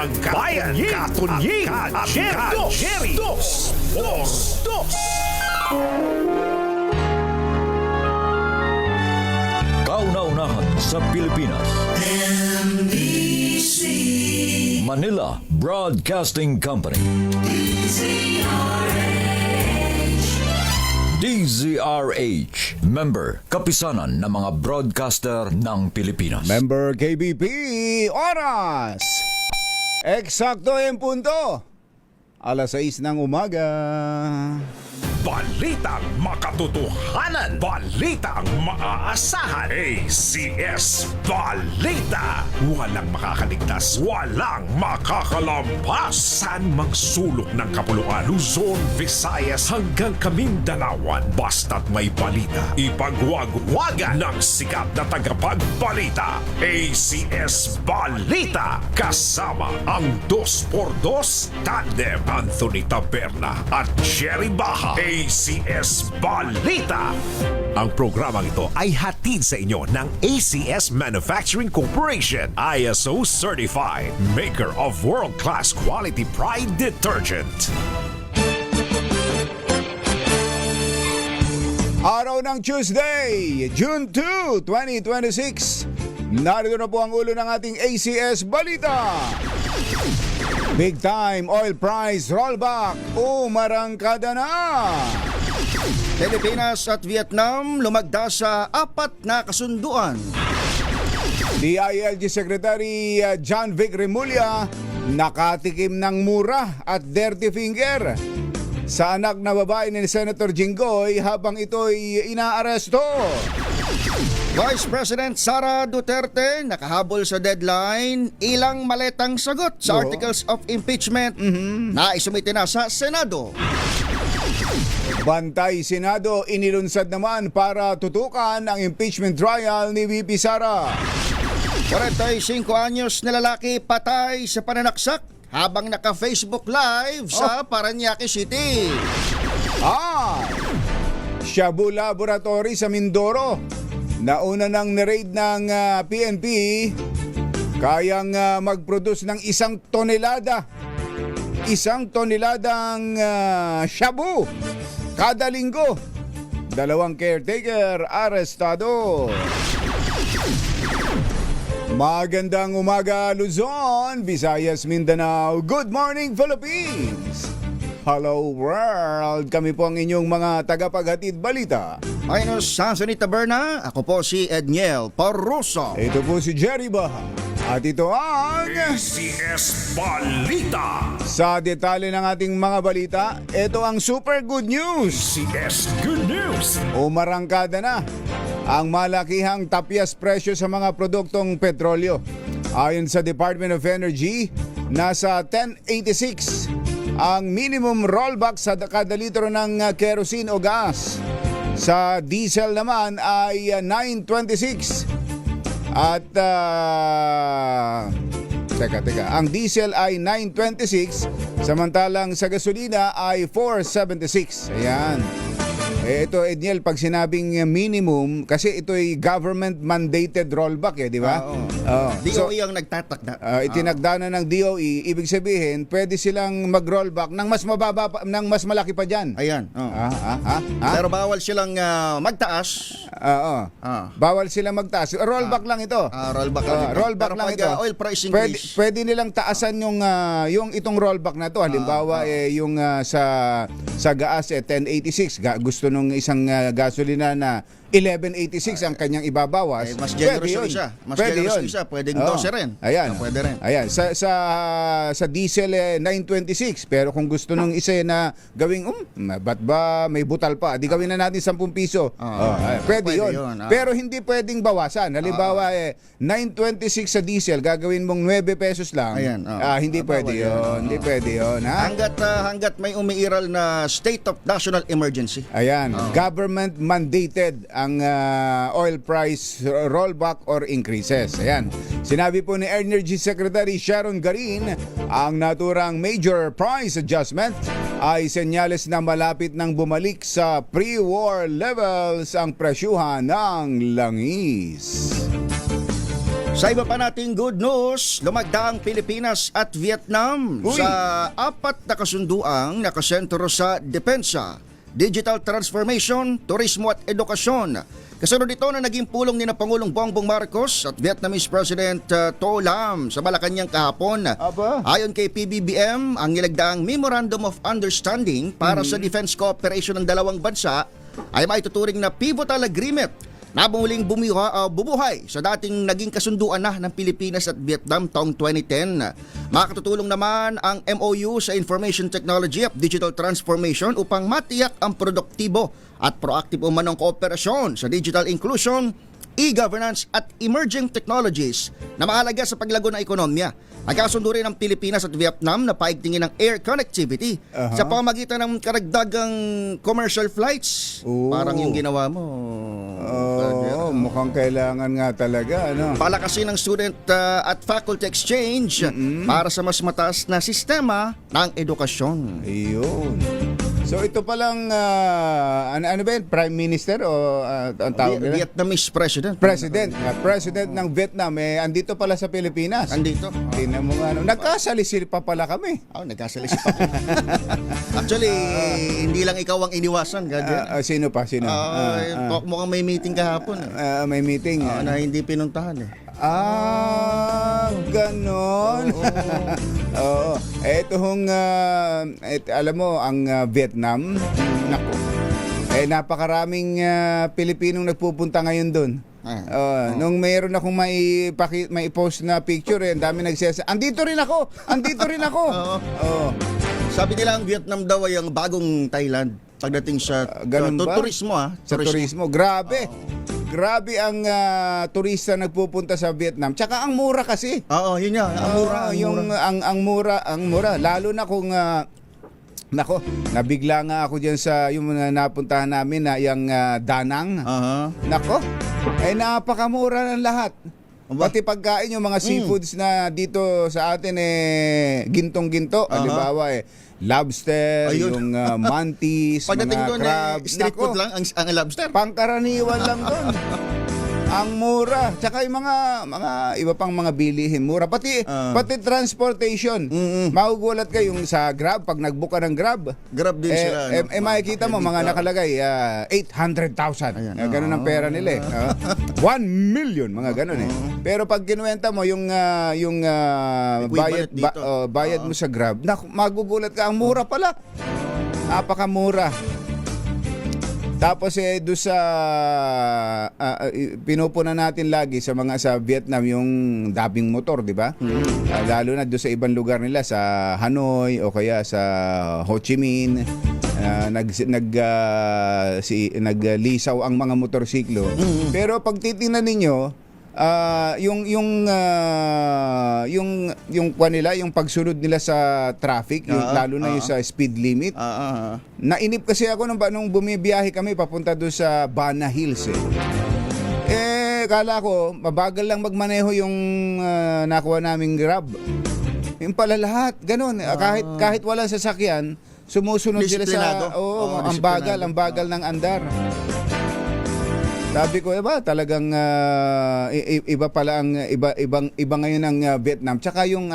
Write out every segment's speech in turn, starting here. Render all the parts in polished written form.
ng Bayan Katunying at Jerry Dos por Dos. Kauna-unahan sa Pilipinas. Manila Broadcasting Company. DZRH. Member, kapisanan ng mga broadcaster ng Pilipinas. Member KBP, oras! Eksakto en punto. Alas 6 ng umaga. Balitang makatotohanan. Balitang maaasahan. ACS Balita. Walang makakaligtas. Walang makakalampas. Saan mang sulok ng kapuluan. Luzon, Visayas hanggang Kamindalawan. Basta't may balita. Ipagwagwagan ng sikat na tagapagbalita. ACS Balita. Kasama ang 2x2 tandem Anthony Taberna at Jerry Baha. ACS Balita. Ang programang ito ay hatid sa inyo ng ACS Manufacturing Corporation, ISO certified, maker of world-class quality Pride detergent. Araw ng Tuesday, June 2, 2026. Narito na po ang ulo ng ating ACS Balita. Big time oil price rollback, umarangkada na. Pilipinas at Vietnam lumagda sa 4 na kasunduan. DILG Secretary John Vic Remulla nakatikim ng mura at dirty finger sa anak na babae ni Senator Jinggoy habang ito'y inaaresto. Vice President Sara Duterte nakahabol sa deadline, ilang maletang sagot sa articles of impeachment na isumite na sa Senado. Bantay Senado inilunsad naman para tutukan ang impeachment trial ni VP Sara. 45 anyos na lalaki patay sa pananaksak habang naka-Facebook Live sa Parañaque City. Shabu Laboratory sa Mindoro. Nauna nang na-raid ng PNP, kayang mag-produce ng 1 tonelada. 1 toneladang shabu kada linggo. 2 caretaker arestado. Magandang umaga Luzon, Visayas, Mindanao. Good morning Philippines. Hello world, kami po ang inyong mga tagapaghatid balita. Ayos sa Anthony Taberna, ako po si Edniel Parroso. Ito po si Jerry Baha. At ito ang ACS Balita. sa detalye ng ating mga balita, ito ang super good news. ACS Good News. Umarangkada na ang malakihang tapyas presyo sa mga produktong petrolyo. Ayon sa Department of Energy, nasa 10.86 ang minimum rollback sa kada litro ng kerosene o gas. Sa diesel naman ay 9.26. At ang diesel ay 9.26, samantalang sa gasolina ay 4.76. Ayan. Ito, Edniel, pag sinabing minimum, kasi ito'y government-mandated rollback, di ba? DOE ang nagtatakda. Itinagda na ng DOE, ibig sabihin, pwede silang mag-rollback ng mas mababa, ng mas malaki pa dyan. Ayan. Pero bawal silang magtaas. Bawal silang magtaas. Rollback lang ito. Rollback lang ito. Rollback Pero lang pag ito. oil price increase, pwede nilang taasan yung itong rollback na to. Halimbawa, yung sa gas 1086, gusto nung isang gasolina na 1186 ang kanyang ibabawas. mas generous yung isa. Mas generous yung isa. Pwedeng 12 rin. Ayan. Pwede rin. Ayan. Sa diesel 926. Pero kung gusto nung isa na gawing, ba't ba may butal pa? Di gawin na natin 10 piso. Pwede yun. Pero hindi pwedeng bawasan. Halimbawa, 926 sa diesel, gagawin mong 9 pesos lang. Ayan. Hindi pwede yun. Hindi pwede yun. Hanggat may umiiral na state of national emergency. Ayan. Government mandated ang oil price rollback or increases. Ayan. Sinabi po ni Energy Secretary Sharon Garin, ang naturang major price adjustment ay senyales na malapit nang bumalik sa pre-war levels ang presyuhan ng langis. Sa iba pa nating good news, lumagda ang Pilipinas at Vietnam Uy. sa 4 na kasunduang nakasentro sa depensa, digital transformation, turismo at edukasyon. Kasunod dito na naging pulong ni na Pangulong Bongbong Marcos at Vietnamese President To Lam sa Malacanang kahapon. Aba. Ayon kay PBBM, ang nilagdaang Memorandum of Understanding para sa defense cooperation ng dalawang bansa ay maituturing na pivotal agreement na muling bubuhay sa dating naging kasunduan na ng Pilipinas at Vietnam taong 2010. Makatutulong naman ang MOU sa Information Technology at Digital Transformation upang matiyak ang produktibo at proactive umanong kooperasyon sa digital inclusion, e-governance at emerging technologies na mahalaga sa paglago ng ekonomiya. Nagkasundo rin ang Pilipinas at Vietnam na paigtingin ng air connectivity sa pamamagitan ng karagdagang commercial flights. Oo. Parang yung ginawa mo. Oo, mukhang kailangan nga talaga, ano? Palakasin ng student at faculty exchange para sa mas mataas na sistema ng edukasyon. Ayun. So ito palang, ano ba yun? Prime Minister o ang tawag nila? Vietnamese president. President ng Vietnam, andito pala sa Pilipinas. Andito. Tingnan mo nga, nagkasalisil pa pala kami. Nagkasalisip ako. Actually, hindi lang ikaw ang iniwasan. Sino pa? Sino? Talk mo kang may meeting kahapon. May meeting. Na hindi pinuntahan eh. Ganon. Oo. Ito hong, alam mo, ang Vietnam, naku, napakaraming Pilipinong nagpupunta ngayon doon. Nung mayroon akong may post na picture, ang dami nagsesa. Andito rin ako. Sabi nila ang Vietnam daw ay ang bagong Thailand pagdating sa Ganun ba? turismo. Sa turismo. Grabe. Grabe ang turista nagpupunta sa Vietnam. Tsaka ang mura kasi. Oo, yun yan. Ang mura. Ang mura. Lalo na kung nako, nabigla nga ako diyan sa yung napuntahan namin na yung Danang. Nako, napakamura ng lahat. Pati pagkain yung mga seafoods na dito sa atin gintong-ginto. Halimbawa lobster, yung mantis, pagdating mga doon crab. street food lang ang lobster. Pangkaraniwan lang doon. Ang mura. Tsaka yung mga iba pang mga bilihin mura. Pati transportation. Magugulat kayo yung sa Grab, pag nagbook ka ng Grab. Grab din sila. Makikita mo, mga nakalagay, 800,000. Ganun ang pera nila 1 million, mga ganun Pero pag kinuwenta mo yung bayad mo sa Grab, magugulat ka, ang mura pala. Napakamura. Tapos doon sa pinupuna natin lagi sa Vietnam yung dabing motor, di ba? Lalo na doon sa ibang lugar nila, sa Hanoi o kaya sa Ho Chi Minh, naglisaw ang mga motorsiklo. Pero pag titingnan ninyo, yung kwan nila, yung pagsunod nila sa traffic, lalo na yung sa speed limit. Nainip kasi ako nung bumibiyahe kami papunta doon sa Bana Hills kala ko mabagal lang magmaneho yung nakuha naming Grab. Yung pala lahat ganun, kahit walang sasakyan, sumusunod sila sa ang bagal ng andar. Sabi ko, talagang iba pala ang iba ngayon ang Vietnam. Tsaka yung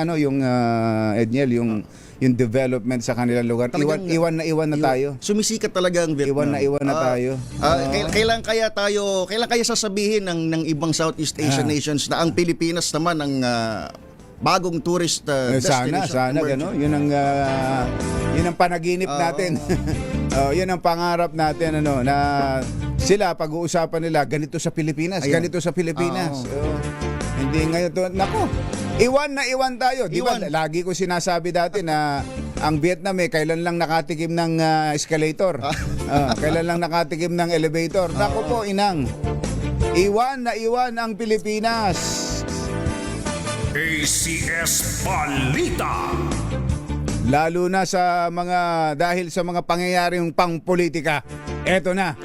Edniel, yung development sa kanilang lugar. Iwan na tayo. Sumisikat talaga ang Vietnam. Iwan na tayo. Kailan kaya sasabihin ng ibang Southeast Asian nations na ang Pilipinas naman ang bagong tourist destination? Sana gano. Yun ang panaginip natin. Yun ang pangarap natin na sila pag-uusapan nila ganito sa Pilipinas, ganito sa Pilipinas. Hindi ngayon to, nako. Iwan tayo. Di ba? Lagi ko sinasabi dati na ang Vietnam kailan lang nakatikim ng escalator. Kailan lang nakatikim ng elevator. Nako po, inang. Iwan ang Pilipinas. ACS Balita. Lalo na dahil sa mga pangyayaring pangpolitika. Eto na.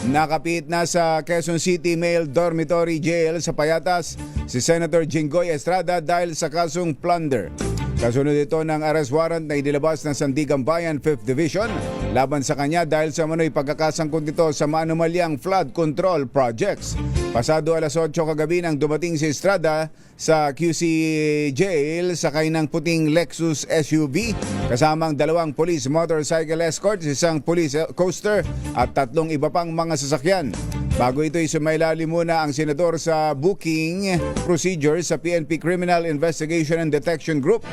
Nakapit na sa Quezon City Male Dormitory Jail sa Payatas si Senator Jinggoy Estrada dahil sa kasong plunder. Kasunod ito ng arrest warrant na inilabas ng Sandigan Bayan 5th Division laban sa kanya dahil sa manoy pagkakasangkot nito sa maanumalyang flood control projects. Pasado alas 8 kagabi nang dumating si Estrada sa QC Jail sakay ng puting Lexus SUV kasamang 2 police motorcycle escorts, 1 police coaster at 3 iba pang mga sasakyan. Bago ito'y sumailali muna ang senador sa booking procedure sa PNP Criminal Investigation and Detection Group.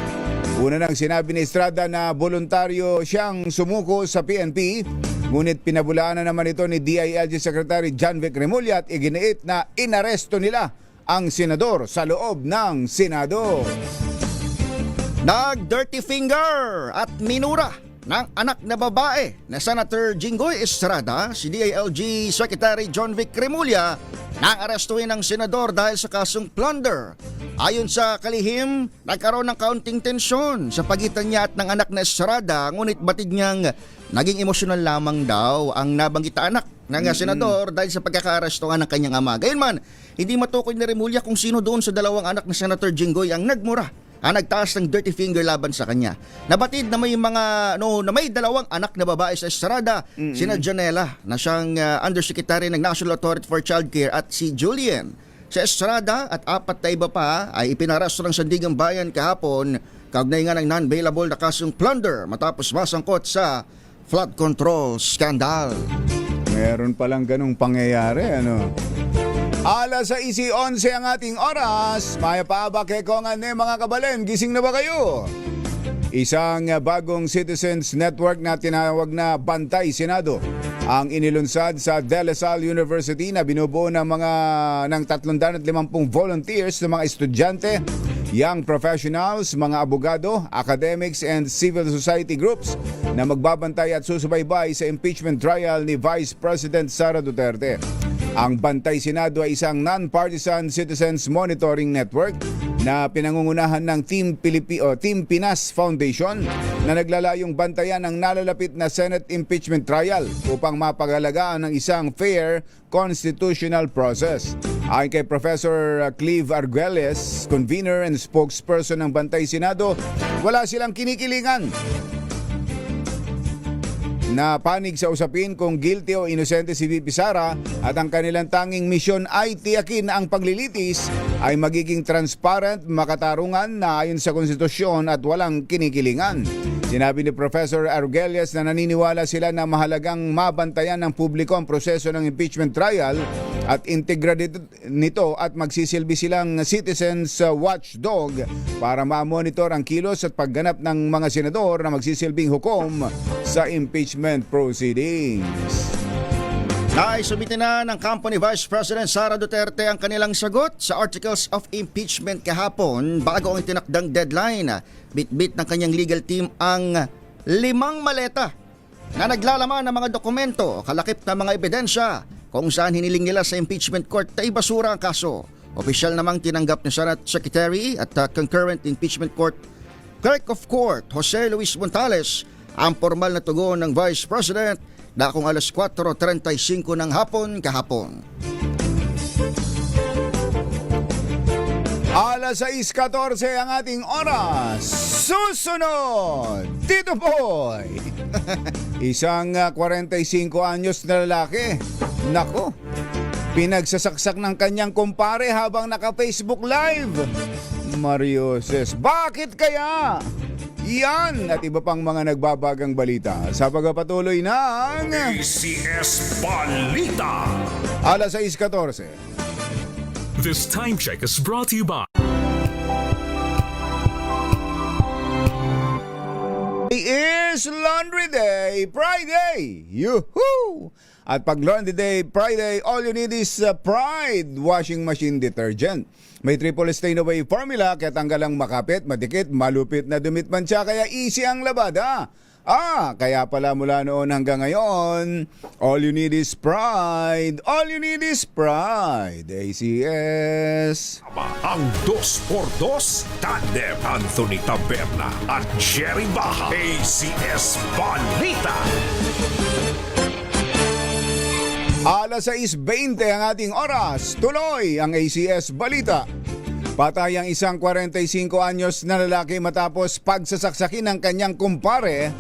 Una nang sinabi ni Estrada na voluntaryo siyang sumuko sa PNP, ngunit pinabulaan na naman ito ni DILG Secretary John Vic Remulla at iginiit na inaresto nila ang senador sa loob ng Senado. Nag-dirty finger at minura ng anak na babae na Senator Jinggoy Estrada, si DILG Secretary John Vic Remulla, nang arestuhin ng senador dahil sa kasong plunder. Ayon sa kalihim, nagkaroon ng kaunting tensyon sa pagitan niya at ng anak na Estrada, ngunit batid niyang naging emosyonal lamang daw ang nabanggit na anak ng senador dahil sa pagkakaarestuhan ng kanyang ama. Gayunman, hindi matukoy ni Remulla kung sino doon sa 2 anak ni Senator Jinggoy ang nagmura, ang nagtaas ng dirty finger laban sa kanya. Nabatid na may na may 2 anak na babae sa Estrada, sina Janela na siyang Undersecretary ng National Authority for Childcare at si Julian. Sa Estrada at 4 na iba pa ay ipinarasto ng Sandigang Bayan kahapon kaugnay nga ng non-bailable na kasong plunder matapos masangkot sa flood control scandal. Meron palang ganung pangyayari, ano? Alas 6:11 ang ating oras. Maya pa ba kekongan ni mga kabalen? Gising na ba kayo? Isang bagong citizens network na tinawag na Bantay Senado ang inilunsad sa De La Salle University na binubuo ng 350 volunteers ng mga estudyante, young professionals, mga abogado, academics and civil society groups na magbabantay at susubaybay sa impeachment trial ni Vice President Sara Duterte. Ang Bantay Senado ay isang non-partisan citizens monitoring network na pinangungunahan ng Team Pinas Foundation na naglalayong bantayan ang nalalapit na Senate impeachment trial upang mapagalagaan ng isang fair constitutional process. Ayon kay Professor Clive Arguelles, convener and spokesperson ng Bantay Senado, wala silang kinikilingan na panig sa usapin kung guilty o inosente si VP Sara at ang kanilang tanging misyon ay tiyakin na ang paglilitis ay magiging transparent, makatarungan na ayon sa konstitusyon at walang kinikilingan. Sinabi ni Professor Arguelles na naniniwala sila na mahalagang mabantayan ng publiko ang proseso ng impeachment trial at integrity nito at magsisilbi silang citizens watchdog para ma-monitor ang kilos at pagganap ng mga senador na magsisilbing hukom sa impeachment proceedings. Naisubitin na ng kampo ni Vice President Sara Duterte ang kanilang sagot sa Articles of Impeachment kahapon bago ang tinakdang deadline. Bit-bit ng kanyang legal team ang 5 maleta na naglalaman ng mga dokumento, kalakip na mga ebidensya kung saan hiniling nila sa impeachment court na ibasura ang kaso. Opisyal namang tinanggap ni Senate Secretary at Concurrent Impeachment Court Clerk of Court Jose Luis Montales ang formal na tugon ng Vice President na kung alas 4:35 ng hapon kahapon. Alas 6:14 ang ating oras. Susunod, Tito Boy. Isang 45 anyos na lalaki. Nako, pinagsasaksak ng kanyang kumpare habang naka-Facebook Live. Marioses, bakit kaya? Yan at iba pang mga nagbabagang balita sa pagpapatuloy ng ACS Balita. Alas 6:14. This time check is brought to you by Is Laundry Day Friday! Yuhuu! At pag Laundry Day Friday, all you need is Pride Washing Machine Detergent. May triple stain away formula kaya tanggalang makapit, madikit, malupit na dumit man siya kaya easy ang labada. Kaya pala mula noon hanggang ngayon, all you need is Pride. All you need is Pride. ACS. Ang 2x2 Tandem Anthony Taberna at Jerry Baja. ACS Balita. Alas 6:20 ang ating oras. Tuloy ang ACS Balita. Patay ang isang 45 anyos na lalaki matapos pagsasaksakin ng kanyang kumpare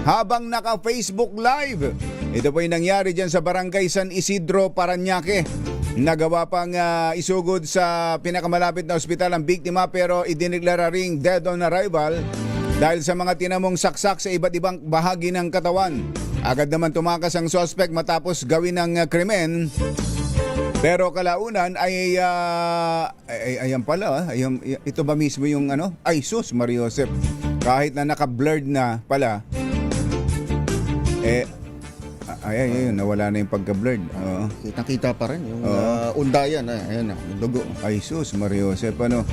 habang naka-Facebook Live. Ito po ay nangyari dyan sa Barangay San Isidro, Parañaque. Nagawa pang isugod sa pinakamalapit na ospital ang biktima pero idineklara ring dead on arrival dahil sa mga tinamong saksak sa iba't ibang bahagi ng katawan. Agad naman tumakas ang suspect matapos gawin ng krimen. Pero kalaunan ay ayan pala, ito ba mismo yung ano? Ay sus, Mario Josep. Kahit na naka-blurred na pala, ayun, nawala na yung pagka-blurred. Oo. Kitang-kita pa rin yung undayan. Ayan na, yung dugo. Ay sus, Mario Josep, ano?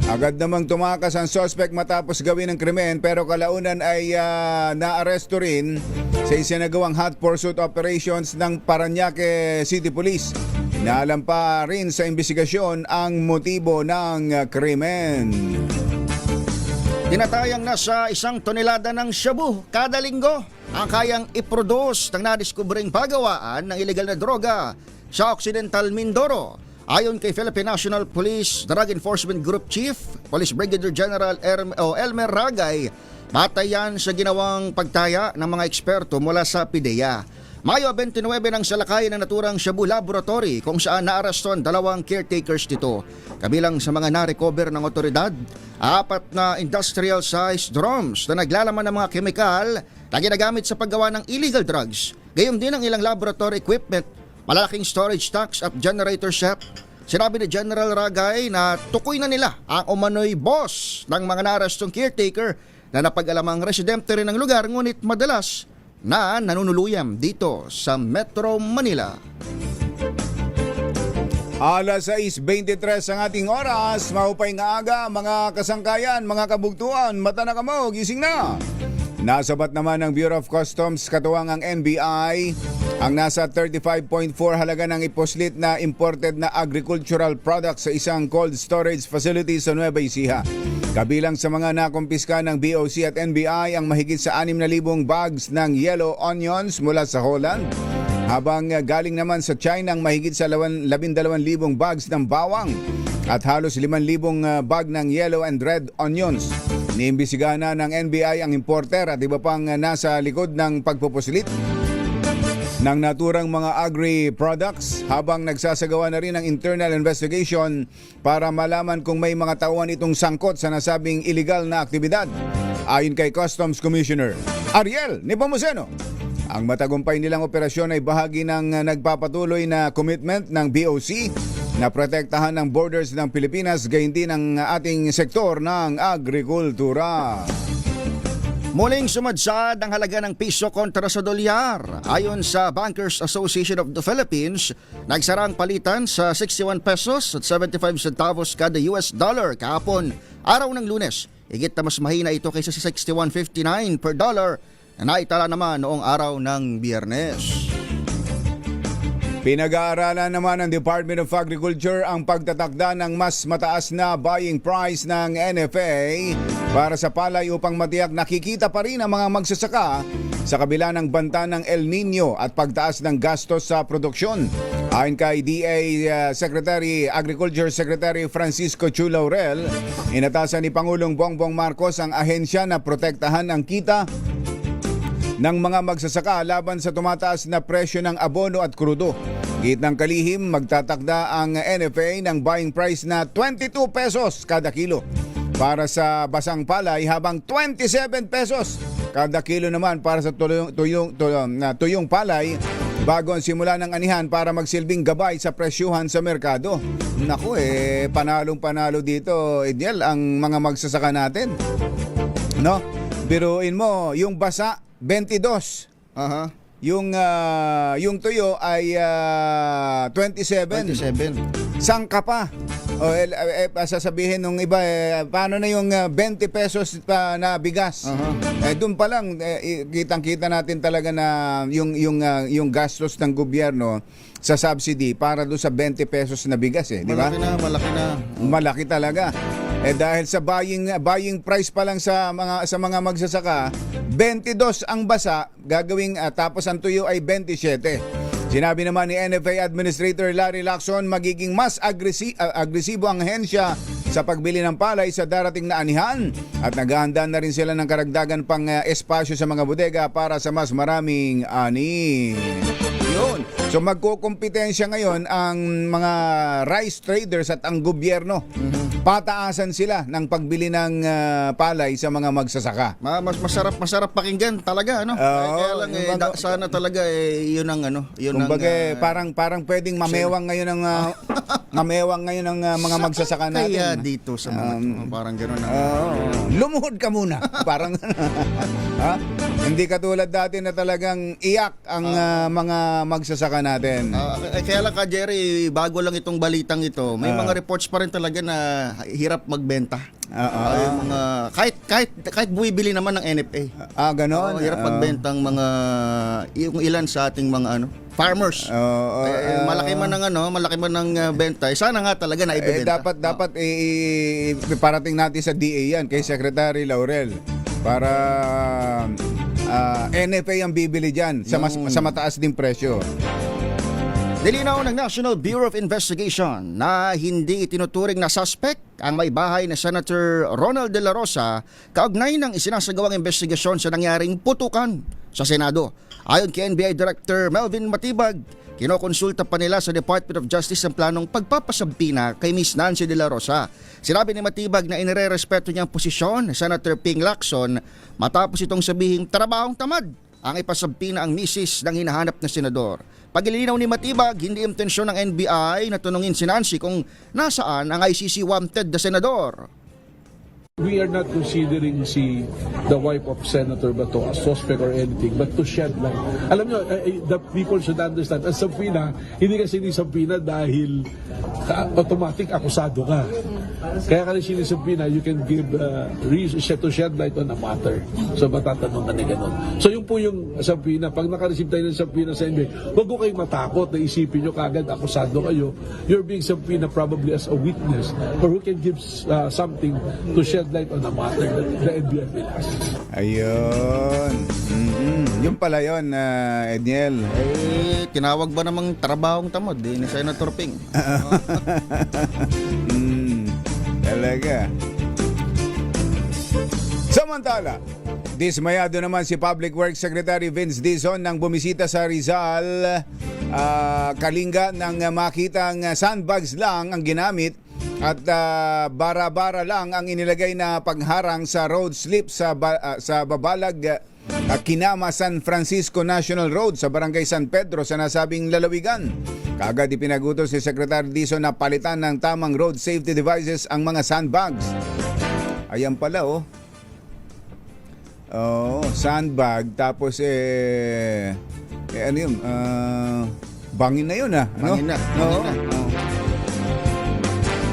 Agad namang tumakas ang suspect matapos gawin ng krimen pero kalaunan ay naaresto rin sa isinagawang hot pursuit operations ng Parañaque City Police. Naalam pa rin sa investigasyon ang motibo ng krimen. Tinatayang nasa 1 tonelada ng shabu kada linggo ang kayang iproduce ng nadiskubring pagawaan ng ilegal na droga sa Occidental Mindoro. Ayon kay Philippine National Police Drug Enforcement Group Chief, Police Brigadier General Elmer Ragay, batay yan sa ginawang pagtaya ng mga eksperto mula sa PIDEA. Mayo 29 ng salakayan ng naturang Shabu Laboratory kung saan naarestuan 2 caretakers nito. Kabilang sa mga na-recover ng otoridad, 4 na industrial-sized drums na naglalaman ng mga kemikal na ginagamit sa paggawa ng illegal drugs. Gayon din ang ilang laboratory equipment, malalaking storage tanks at generator set. Sinabi ni General Ragay na tukoy na nila ang umano'y boss ng mga naarestong caretaker na napag-alamang residente rin ng lugar ngunit madalas na nanunuluyam dito sa Metro Manila. Alas 6:23 ang ating oras. Mahupay nga aga, mga kasangkayan, mga kabugtuan, mata na kamo, gising na. Nasabat naman ng Bureau of Customs katuwang ang NBI ang nasa 35.4 halaga ng iposlit na imported na agricultural products sa isang cold storage facility sa Nueva Ecija. Kabilang sa mga nakumpiska ng BOC at NBI ang mahigit sa 6,000 bags ng yellow onions mula sa Holland, habang galing naman sa China ang mahigit sa 12,000 bags ng bawang at halos 5,000 bag ng yellow and red onions. Iniimbestigahan na ng NBI ang importer at iba pang nasa likod ng pagpupusilit ng naturang mga agri-products habang nagsasagawa na rin ang internal investigation para malaman kung may mga tauhan itong sangkot sa nasabing iligal na aktibidad. Ayon kay Customs Commissioner Ariel Nepomuceno, ang matagumpay nilang operasyon ay bahagi ng nagpapatuloy na commitment ng BOC na protektahan ang borders ng Pilipinas gayon din ang ating sektor ng agrikultura. Muling sumadsad ang halaga ng piso kontra sa dolyar. Ayon sa Bankers Association of the Philippines, nagsara ang palitan sa 61 pesos at 75 centavos kada US dollar kahapon, araw ng Lunes. Higit na mas mahina ito kaysa sa 61.59 per dollar na naitala naman noong araw ng Biyernes. Pinag-aaralan naman ng Department of Agriculture ang pagtatakda ng mas mataas na buying price ng NFA para sa palay upang matiyak nakikita pa rin ang mga magsasaka sa kabila ng banta ng El Nino at pagtaas ng gastos sa produksyon. Ayon kay DA Agriculture Secretary Francisco Chu Laurel, inatasan ni Pangulong Bongbong Marcos ang ahensya na protektahan ang kita ng mga magsasaka laban sa tumataas na presyo ng abono at krudo. Gitnang kalihim, magtatakda ang NFA ng buying price na 22 pesos kada kilo para sa basang palay habang 27 pesos kada kilo naman para sa tuyong palay bago ang simula ng anihan para magsilbing gabay sa presyuhan sa merkado. Naku panalong-panalo dito, Ediel, ang mga magsasaka natin. No? Biruin mo, yung basa 22. Yung tuyo ay 27. Sangka pa. Sasabihin nung iba, paano na yung 20 pesos pa na bigas? Doon pa lang kitang-kita natin talaga na yung gastos ng gobyerno sa subsidy para doon sa 20 pesos na bigas di ba? Malaki na. Malaki talaga. Dahil sa buying price pa lang sa mga magsasaka, 22 ang basa, gagawing tapos ang tuyo ay 27. Sinabi naman ni NFA Administrator Larry Lacson, magiging mas agresibo ang ahensya sa pagbili ng palay sa darating na anihan at naghahanda na rin sila ng karagdagan pang espasyo sa mga bodega para sa mas maraming ani. Yun. So magkukumpetensya ngayon ang mga rice traders at ang gobyerno. Pataasan sila ng pagbili ng palay sa mga magsasaka. Mas masarap pakinggan talaga, ano? Oo, Kaya lang sana talaga yun ang yun Kumbaga, ang parang pwedeng mamewang ngayon ng mga magsasaka natin. kaya dito sa mga parang gano'n na. Lumuhod ka muna. Parang ha? Hindi katulad dati na talagang iyak ang mga magsasaka natin. Kaya lang ka Jerry, bago lang itong balitang ito, may mga reports pa rin talaga na hirap magbenta. Yung mga kahit buwibili naman ng NFA. Ganon. Hirap magbenta ang mga yung ilan sa ating mga farmers. Malaki man ng benta. Sana nga talaga na ibebenta. Dapat iparating natin sa DA yan kay Secretary Laurel para NFA ang bibili dyan sa mataas ding presyo. Nilinaw ng National Bureau of Investigation na hindi itinuturing na suspect ang may bahay na Senator Ronald De La Rosa kaugnay ng isinasagawang investigasyon sa nangyaring putukan sa Senado. Ayon kay NBI Director Melvin Matibag, kinokonsulta pa nila sa Department of Justice ang planong pagpapasabina kay Miss Nancy De La Rosa. Sinabi ni Matibag na inirerespeto niya ang posisyon ni Senator Ping Lacson matapos itong sabihing trabahong tamad ang ipasabina ang misis ng hinahanap na senador. Pagilinaw ni Matibag, hindi intensyon ng NBI na tunungin si Nancy kung nasaan ang ICC wanted na senador. We are not considering the wife of Senator Bato a suspect or anything, but to shed light. Alam nyo, the people should understand, ang sampina, hindi kasi sinisampina dahil automatic akusado ka. Kaya kasi sinisampina, you can give reason to shed light on a matter. So matatanong ka na gano'n. So yun po yung sampina. Pag nakareceive tayo ng sampina sa NBA, huwag ko kayong matakot na isipin nyo kagad akusado kayo. You're being sampina probably as a witness or who can give something to shed light on a matter that the NBI will ask. Ayun. Yung pala yun, Edniel. Tinawag ba namang trabahong tamad ni Senator Ping? Talaga. Samantala, dismayado naman si Public Works Secretary Vince Dizon nang bumisita sa Rizal, Kalinga nang makitang sandbags lang ang ginamit at bara-bara lang ang inilagay na pagharang sa road slip sa Babalag, Kinama San Francisco National Road sa Barangay San Pedro sa nasabing lalawigan. Kaagad ipinagutos si Secretary Dizon na palitan ng tamang road safety devices ang mga sandbags. Ayan pala sandbag tapos ano yun? Bangin na yun Bangin na.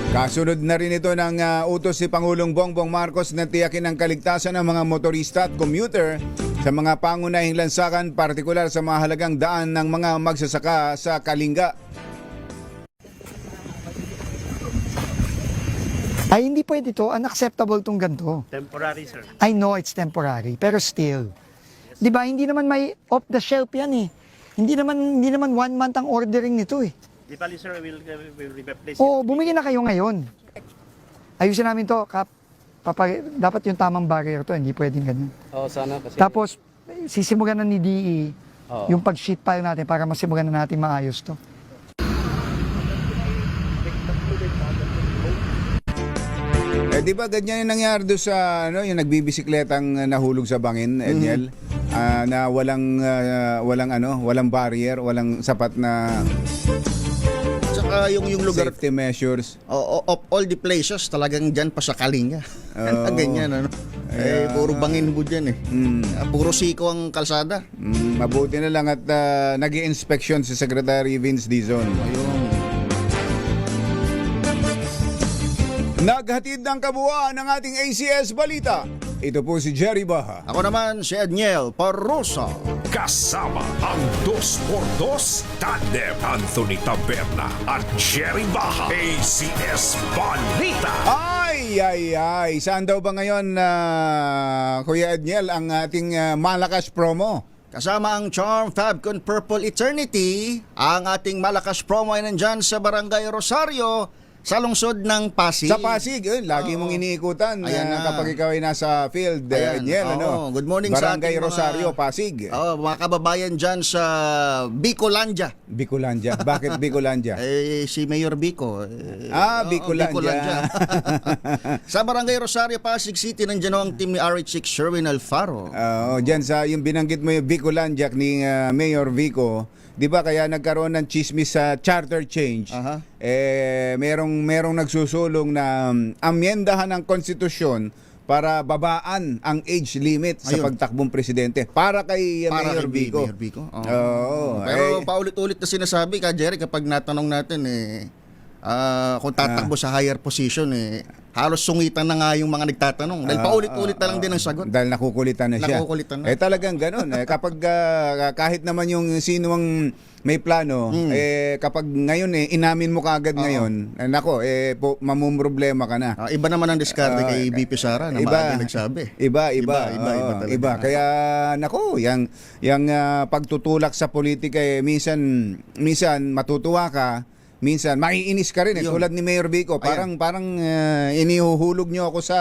Kasunod na rin ito ng utos si Pangulong Bongbong Marcos na tiyakin ang kaligtasan ng mga motorista at commuter sa mga pangunahing lansakan, partikular sa mahalagang daan ng mga magsasaka sa Kalinga. Ay, hindi pwede to. Unacceptable tong ganito. Temporary, sir. I know it's temporary, pero still. Di ba, hindi naman may off the shelf yan eh. Hindi naman 1 month ang ordering nito eh. Di bali, sir, we'll replace it. Oo, bumili na kayo ngayon. Ayusin namin to, Kap. Dapat yung tamang barrier to, hindi pwedeng ganyan. Oo, sana kasi. Tapos, sisimulan na ni DE yung pag-sheet pile natin para masimulan na natin maayos to. Di ba ganyan yung nangyari doon sa yung nagbibisikletang nahulog sa bangin, Edniel? Na walang barrier, walang sapat na Yung lugar safety measures. of all the places talagang dyan pa sa Kalinga. Ganyan puro bangin po dyan puro siko ang kalsada. Mabuti na lang at nag-i-inspection si Secretary Vince Dizon. Naghatid ng kabuuan ng ating ACS Balita. Ito po si Jerry Baha. Ako naman si Edniel Parrosa. Kasama ang 2x2 Tandem Anthony Taberna at Jerry Baha. ACS Balita. Ay. Saan daw ba ngayon, Kuya Edniel, ang ating malakas promo? Kasama ang Charm Fabcon Purple Eternity, ang ating malakas promo ay nandyan sa Barangay Rosario, Sa lungsod ng Pasig. Sa Pasig, lagi mong iniikutan Ayan na. kapag ikaw ay nasa field. Ayan. Niel, Oo. Good morning sa Barangay ating mga- Rosario, Pasig. Mga kababayan dyan sa Bicolandia. Bicolandia. Bakit Bicolandia? Si Mayor Bico. Bicolandia. Sa Barangay Rosario, Pasig City, nandiyan ang team ni RH6 Sherwin Alfaro. Diyan sa yung binanggit mo yung Bicolandia ni Mayor Vico, 'di ba kaya nagkaroon ng chismis sa charter change? Aha. Merong nagsusulong na amyendahan ng konstitusyon para babaan ang age limit sa Ayun. pagtakbong presidente para kay Mayor kay Vico. Mayor Vico. Oo. Pero paulit-ulit na sinasabi ka, Jerry, kapag natanong natin kung tatakbo sa higher position, halos sungitan na nga yung mga nagtatanong. Dahil paulit-ulit na lang din ang sagot. Dahil nakukulitan na siya. Nakukulitan na. Talagang ganun. Kapag kahit naman yung sino ang may plano, kapag ngayon inamin mo kaagad ngayon, mamumroblema ka na. Iba naman ang diskarte kay BP Sara na maaga nagsabi. Iba talaga. iba. Kaya yung pagtutulak sa politika minsan matutuwa ka, minsan maiinis ka rin Yun. tulad ni Mayor Vico, parang inihuhulog niyo ako sa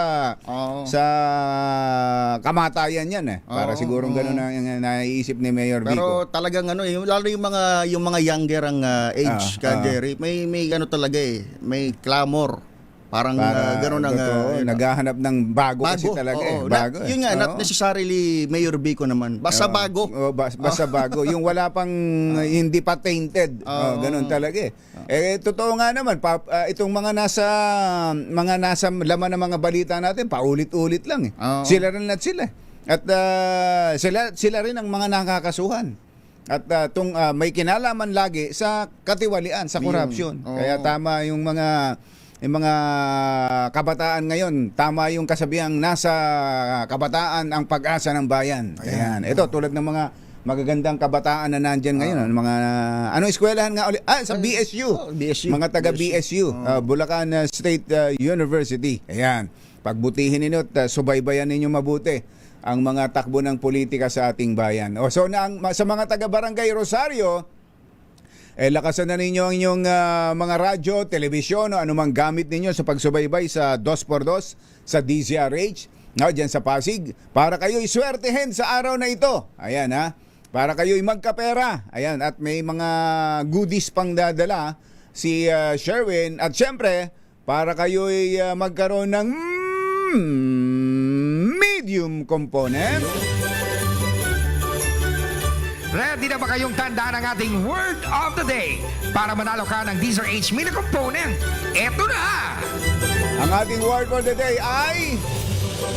kamatayan yan para sigurong gano'n ang naiisip ni Mayor Vico. Pero talagang lalo yung mga younger ang age ka, Jerry, may talaga may clamor. Parang gano'n ang naghahanap ng bago kasi talaga bago. Yun nga, not necessarily Mayor Vico naman. Basta bago. Basta bago. Yung wala pang hindi pa tainted. Ganun talaga totoo nga naman itong mga nasa laman ng mga balita natin paulit-ulit lang Sila rin at sila. At sila rin ang mga nakakasuhan. At may kinalaman lagi sa katiwalian, sa korupsyon. Kaya tama yung mga kabataan ngayon, tama yung kasabihang nasa kabataan ang pag-asa ng bayan. Ayan. Ito tulad ng mga magagandang kabataan na nandyan ngayon. Mga anong eskwelahan nga ulit? Sa BSU. BSU. Mga taga BSU, Bulacan State University. Ayan. Pagbutihin ninyo at subaybayan ninyo mabuti ang mga takbo ng politika sa ating bayan. So sa mga taga Barangay Rosario, lakasan na ninyo ang inyong mga radyo, telebisyon o anumang gamit ninyo sa pagsubaybay sa 2x2 sa DZRH dyan sa Pasig para kayo'y swertehin sa araw na ito. Ayan para kayo'y magkapera. Ayan, at may mga goodies pang dadala si Sherwin at syempre para kayo'y magkaroon ng medium component. Ready na ba kayong tandaan ang ating word of the day para manalo ka ng DZRH Mini Component? Eto na! Ang ating word for the day ay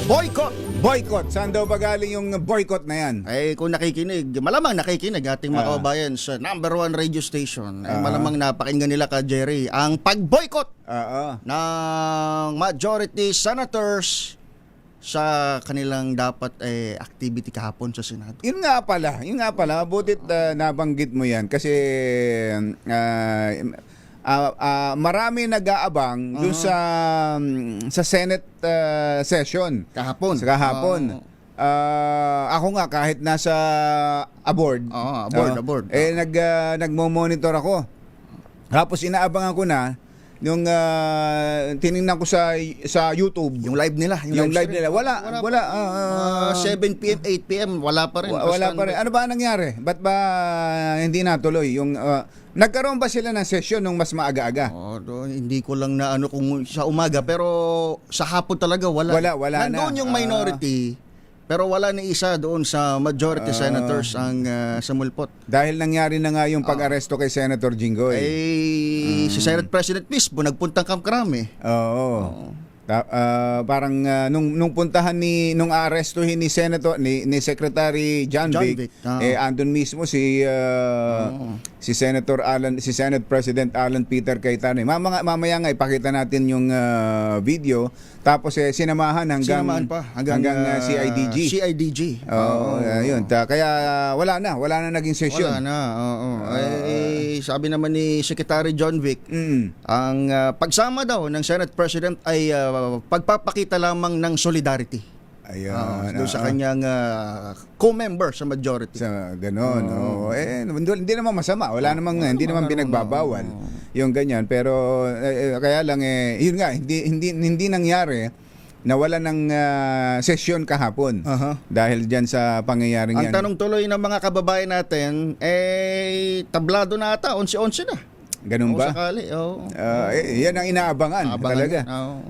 Boycott. boycott. Saan daw ba galing yung boycott na yan? Kung nakikinig, malamang nakikinig ating mga kababayan sa #1 radio station. Malamang napakinggan nila ka, Jerry, ang pag-boycott ng majority senators sa kanilang dapat activity kahapon sa Senado. Yun nga pala, butit nabanggit mo yan kasi marami nag-aabang dun sa Senate session Kahapon. Ako nga kahit nasa aboard, aboard. nagmo-monitor ako. Tapos inaabangan ko na yung tiningnan ko sa YouTube Yung live nila. yung live nila. Wala. 7 p.m., 8 p.m., wala pa rin. Wala pa rin. Ano ba nangyari? Ba't ba hindi natuloy? Nagkaroon ba sila ng session nung mas maaga-aga? Hindi ko lang na kung sa umaga, pero sa hapon talaga wala. Wala na. Nandoon yung minority, pero wala ni isa doon sa majority senators ang sumulpot. Dahil nangyari na nga yung pag-aresto kay Senator Jinggoy. Si Senate President mismo nagpuntang Camp Crame. Oo. Parang nung puntahan nung arestuhin ni Senator ni Secretary John Vic, andun mismo si Senate President Alan Peter Cayetano. Mamaya nga ipakita natin yung video, tapos sinamahan hanggang CIDG. Yun. Kaya wala na naging session. Wala na. Sabi naman ni Secretary John Vic, ang pagsama daw ng Senate President ay pagpapakita lamang ng solidarity. Ayun. Doon sa kanyang co-member sa majority. Sa ganon. Hindi naman masama. Wala namang hindi naman pinagbabawal yung ganyan, pero kaya lang yun nga hindi nangyari na wala ng sesyon kahapon dahil diyan sa pangyayaring Ang yan. tanong tuloy ng mga kababayan natin, tablado na ata, 11-11 na. Ganun Kung ba? sakali, oo. Yan ang inaabangan talaga. Oo.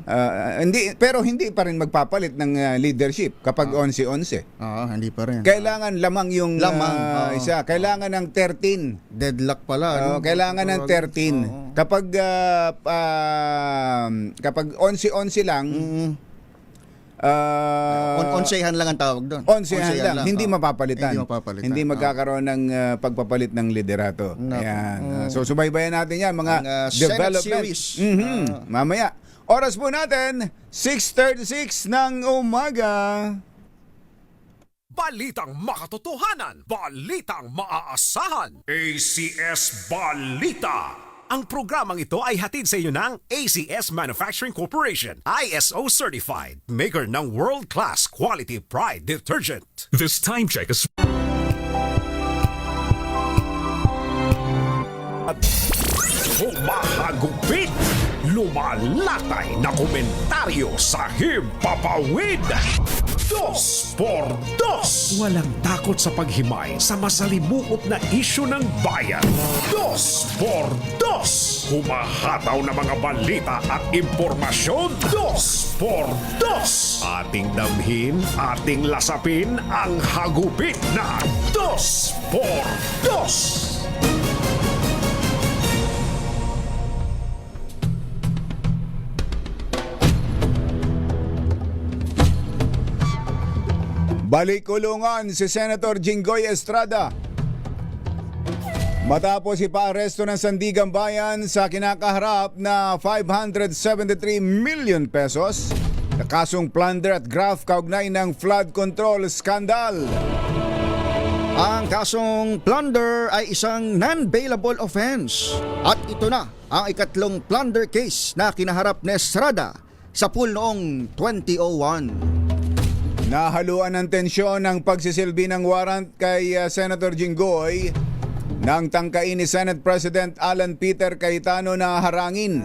Pero hindi pa rin magpapalit ng leadership kapag 11-11. Oo, hindi pa rin. Kailangan lamang yung Lamang, oo. isa. Kailangan ng 13. Deadlock pala. Kailangan ng 13. Kapag 11-11 lang, Onsehan lang ang tawag doon. onsehan lang, hindi oo. mapapalitan. Hindi mapapalitan. Hindi magkakaroon ng pagpapalit ng liderato. Ayan. So subaybayan natin yan, mga Ang, Senate development. series. Mamaya. Oras po natin, 6:36 ng umaga. Balitang makatotohanan, balitang maaasahan. ACS Balita. Ang programang ito ay hatid sa iyo ng ACS Manufacturing Corporation, ISO certified, maker ng world-class quality Pride detergent. This time check is Humahagupit, lumalatay na komentaryo sa himpapawid. 2 por 2. Walang takot sa paghimay sa masalimuot na isyu ng bayan. 2 por 2. Humahataw na mga balita at impormasyon. 2 por 2. Ating damhin, ating lasapin ang hagupit na 2 por 2. Balik kulungan si Senator Jinggoy Estrada matapos ipaaresto ng Sandigan Bayan sa kinakaharap na 573 million pesos na kasong plunder at graft kaugnay ng flood control scandal. Ang kasong plunder ay isang non-bailable offense at ito na ang ikatlong plunder case na kinaharap ni Estrada sa pool noong 2001. Nahaluan ng tensyon ng pagsisilbi ng warrant kay Senator Jinggoy nang tangkain ni Senate President Alan Peter Cayetano na harangin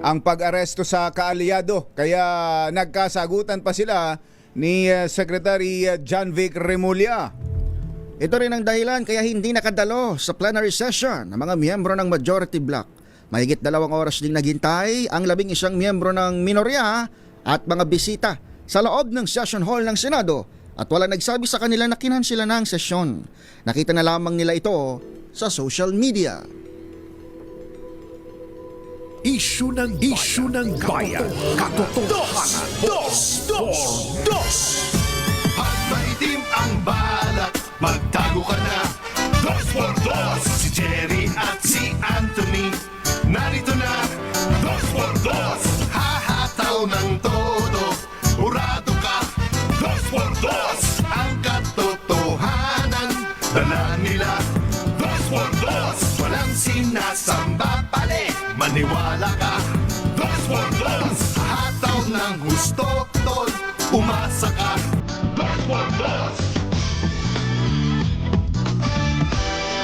ang pag-aresto sa kaalyado. Kaya nagkasagutan pa sila ni Secretary John Vic Remulla. Ito rin ang dahilan kaya hindi nakadalo sa plenary session ng mga miyembro ng majority bloc. Mahigit 2 oras ding naghintay ang 11 miyembro ng minorya at mga bisita sa loob ng session hall ng Senado at wala nagsabi sa kanila na kinansela na ang sesyon. Nakita na lamang nila ito sa social media. Isyu ng bayan, katotohanan. 2 por 2. Pag maitim ang balak, magtago ka na. 2 por 2. Si Jerry at si Anthony, narito na. 2 por 2. Hahataw ng todo, urado ka. 2 por 2. Ang katotohanan, dala nila. 2 por 2. Walang sinasamba pali, maniwala ka. 2 por 2. Hataw ng gusto, tol, umasa ka. 2 por 2.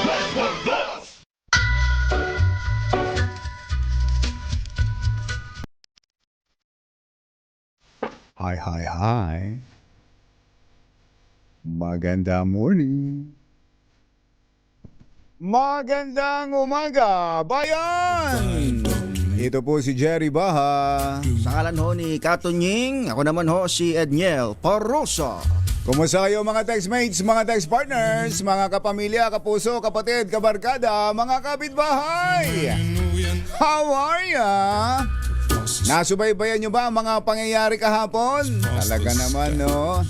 2 por 2. Hi. Magandang morning. Magandang umaga, bayan! Ito po si Jerry Baha. Sa ngalan ho ni Katunying, ako naman ho si Edniel Porroso. Kumusta kayo mga textmates, mga text partners, mga kapamilya, kapuso, kapatid, kabarkada, mga kapitbahay? How are ya? Nasubaybayan nyo ba ang mga pangyayari kahapon? Talaga naman, no?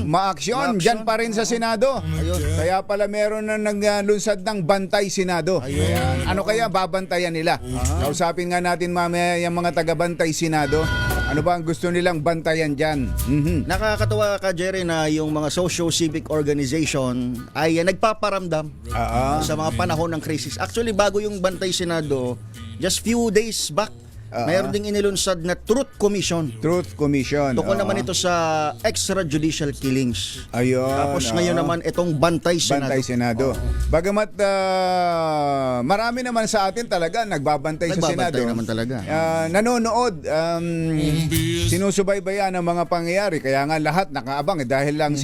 Ma-aksyon, dyan pa rin sa Senado. Kaya pala meron na naglunsad ng bantay Senado. Ayan. Ano kaya babantayan nila? Kausapin nga natin mamaya yung mga taga-bantay Senado. Ano ba ang gusto nilang bantayan dyan? Nakakatuwa ka, Jerry, na yung mga socio-civic organization ay nagpaparamdam sa mga panahon ng krisis. Actually, bago yung Bantay Senado, just few days back, mayroon ding inilunsad na Truth Commission. Truth Commission. Tungkol naman ito sa extrajudicial killings. Ayun. Tapos ngayon naman itong Bantay Senado. Bantay Senado. Bagamat marami naman sa atin talaga nagbabantay sa Senado. Nagbabantay naman talaga. Nanonood, sinusubaybayan ang mga pangyayari. Kaya nga lahat nakaabang dahil lang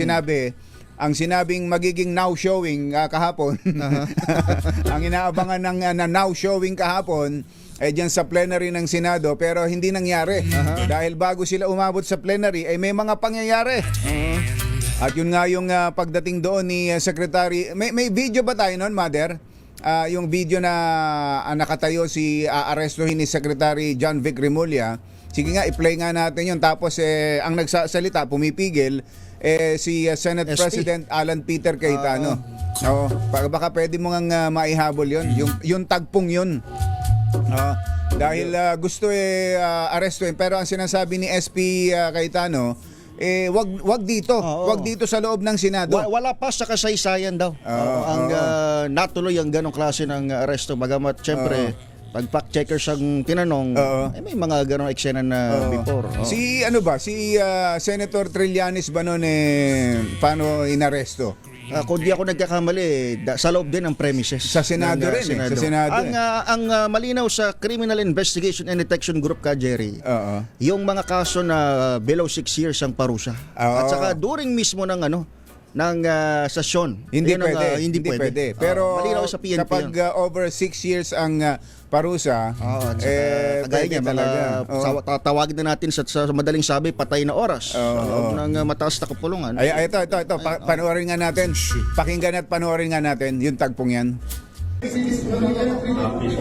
ang sinabing magiging now showing kahapon. Ang inaabangan ng now showing kahapon ay dyan sa plenary ng Senado pero hindi nangyari. Dahil bago sila umabot sa plenary ay may mga pangyayari. At yun nga yung pagdating doon ni Secretary, may video ba tayo noon, Mother? Yung video na nakatayo si arestuhin ni Secretary John Vic Remulla. Sige nga, i-play nga natin yun. Tapos ang nagsasalita, pumipigil, si Senate SP. President Alan Peter Cayetano. Baka pwede mo nga maihabol yun. Yung tagpong yun. Dahil gusto arestuhin. Pero ang sinasabi ni SP Cayetano, wag dito. Wag dito sa loob ng Senado. Wala pa sa kasaysayan daw. Ang natuloy ang ganong klase ng aresto. Bagamat syempre, pag fact checkers ang tinanong, may mga ganong eksena na before. Si Senator Trillanes ba noon paano inaresto? Kung di ako nagkakamali, sa loob din ng premises. Sa Senado rin. Sa Senado. Ang malinaw sa Criminal Investigation and Detection Group ka, Jerry, yung mga kaso na below 6 years ang parusa. At saka during mismo ng sesyon. Hindi Yun pwede. Hindi pwede. Pero malinaw sa PNP kapag over 6 years ang parusa, kagaya niya, talaga. Tatawagin na natin sa madaling sabi, patay na oras. Sa loob ng mataas na kapulungan. Ito. Panoorin nga natin. Pakinggan at panoorin nga natin yung tagpong yan.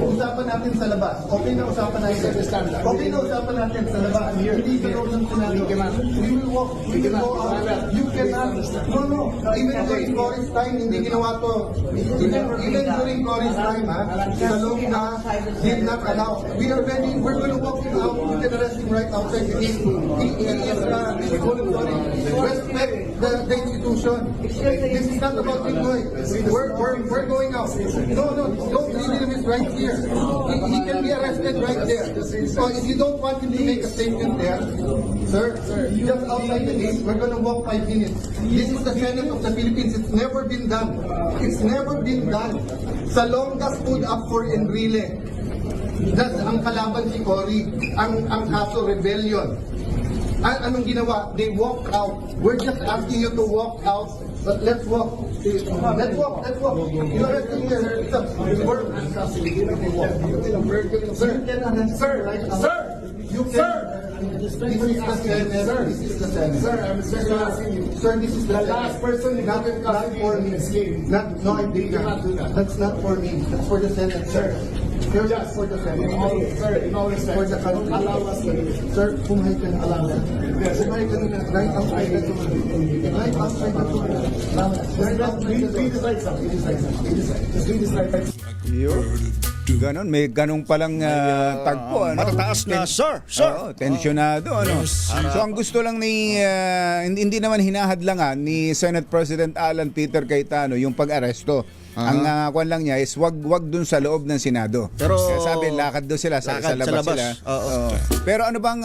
Usapan natin sa labas. Okay na usapan natin sa standard. Okay na usapan natin sa labas. Hindi ka rin ng sinabi. We will walk. We will go out. You cannot. No. Even during Flores time, hindi ginawa to. Even during Flores time, sa loob na did not allow. We are ready. We're going to walk him out. You can arrest him right outside the gate. He is respect the institution. This is not about Pinoy. We're going out. No, don't leave him his right here. He can be arrested right there. So if you don't want him to make a statement there, sir, just outside the gate, we're gonna walk 5 minutes. This is the Senate of the Philippines. It's never been done. It's never been done. Salonga stood up for Enrile. That's ang kalaban si Cory. Ang kaso rebellion. Anong ginawa? They walk out. We're just asking you to walk out. But let's walk. Let's walk. You're arresting me. Sir. This is the Senate. Sir, I'm asking you. Sir, this is the last person you not for me. No, I did not do that. That's not for me. That's for the Senate, sir. You're just for the Senate. Sir, for the country. Allow us to. Sir, pumahay ka na. Allow us. Pumahay ka na. Right outside the door. Right outside the door. We decide something. Just we decide. Ganon, may ganong palang tagpo. Matataas na, sir. Tensyonado. So ang gusto lang ni, hindi naman hinahadlangan ni Senate President Alan Peter Cayetano yung pag-aresto. Ang kwan lang niya is wag dun sa loob ng Senado. Pero sabi lakad doon sila sa labas sila. Pero ano bang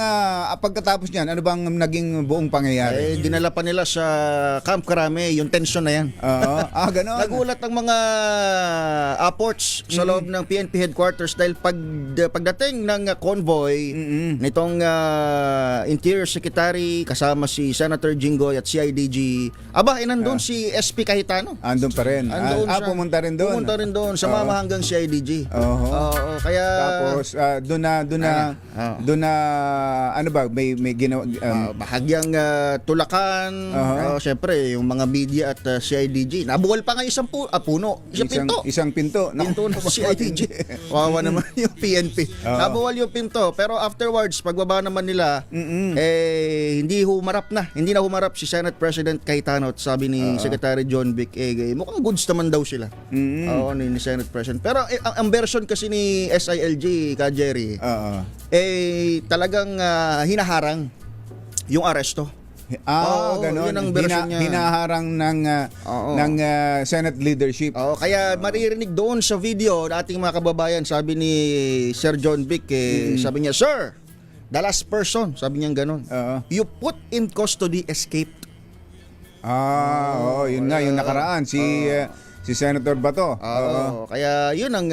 pagkatapos niyan, ano bang naging buong pangyayari? Dinala pa nila sa Camp Crame yung tension na yan. Ganon. Nagulat ang mga apports sa loob ng PNP headquarters dahil pagdating ng convoy nitong Interior Secretary kasama si Senator Jinggoy at CIDG, nandun si SP Cayetano. Andun pa rin. Pumunta rin doon. Sumama hanggang CIDG. Kaya tapos doon na ano ba may ginawa bahagyang tulakan. Syempre yung mga media at CIDG. Nabuwal pa nga isang puno, isang pinto. Pinto ng CIDG. Wawa naman yung PNP. Nabuwal yung pinto. Pero afterwards, pagbaba naman nila, hindi na humarap si Senate President Cayetano at sabi ni Secretary John Vic, mukhang goods naman daw sila. Ni Senate President. Pero ang version kasi ni SILG, ka Jerry, talagang hinaharang yung aresto. Oo, ganun. yun ang version niya. Hinaharang Oo. ng Senate leadership. Oo, kaya maririnig doon sa video na ating mga kababayan, sabi ni Sir John Vic, sabi niya, "Sir, the last person," sabi niya gano'n, Oo. "you put in custody escaped." Yun nga, yung nakaraan. Si Senator Bato. Oo, kaya yun ang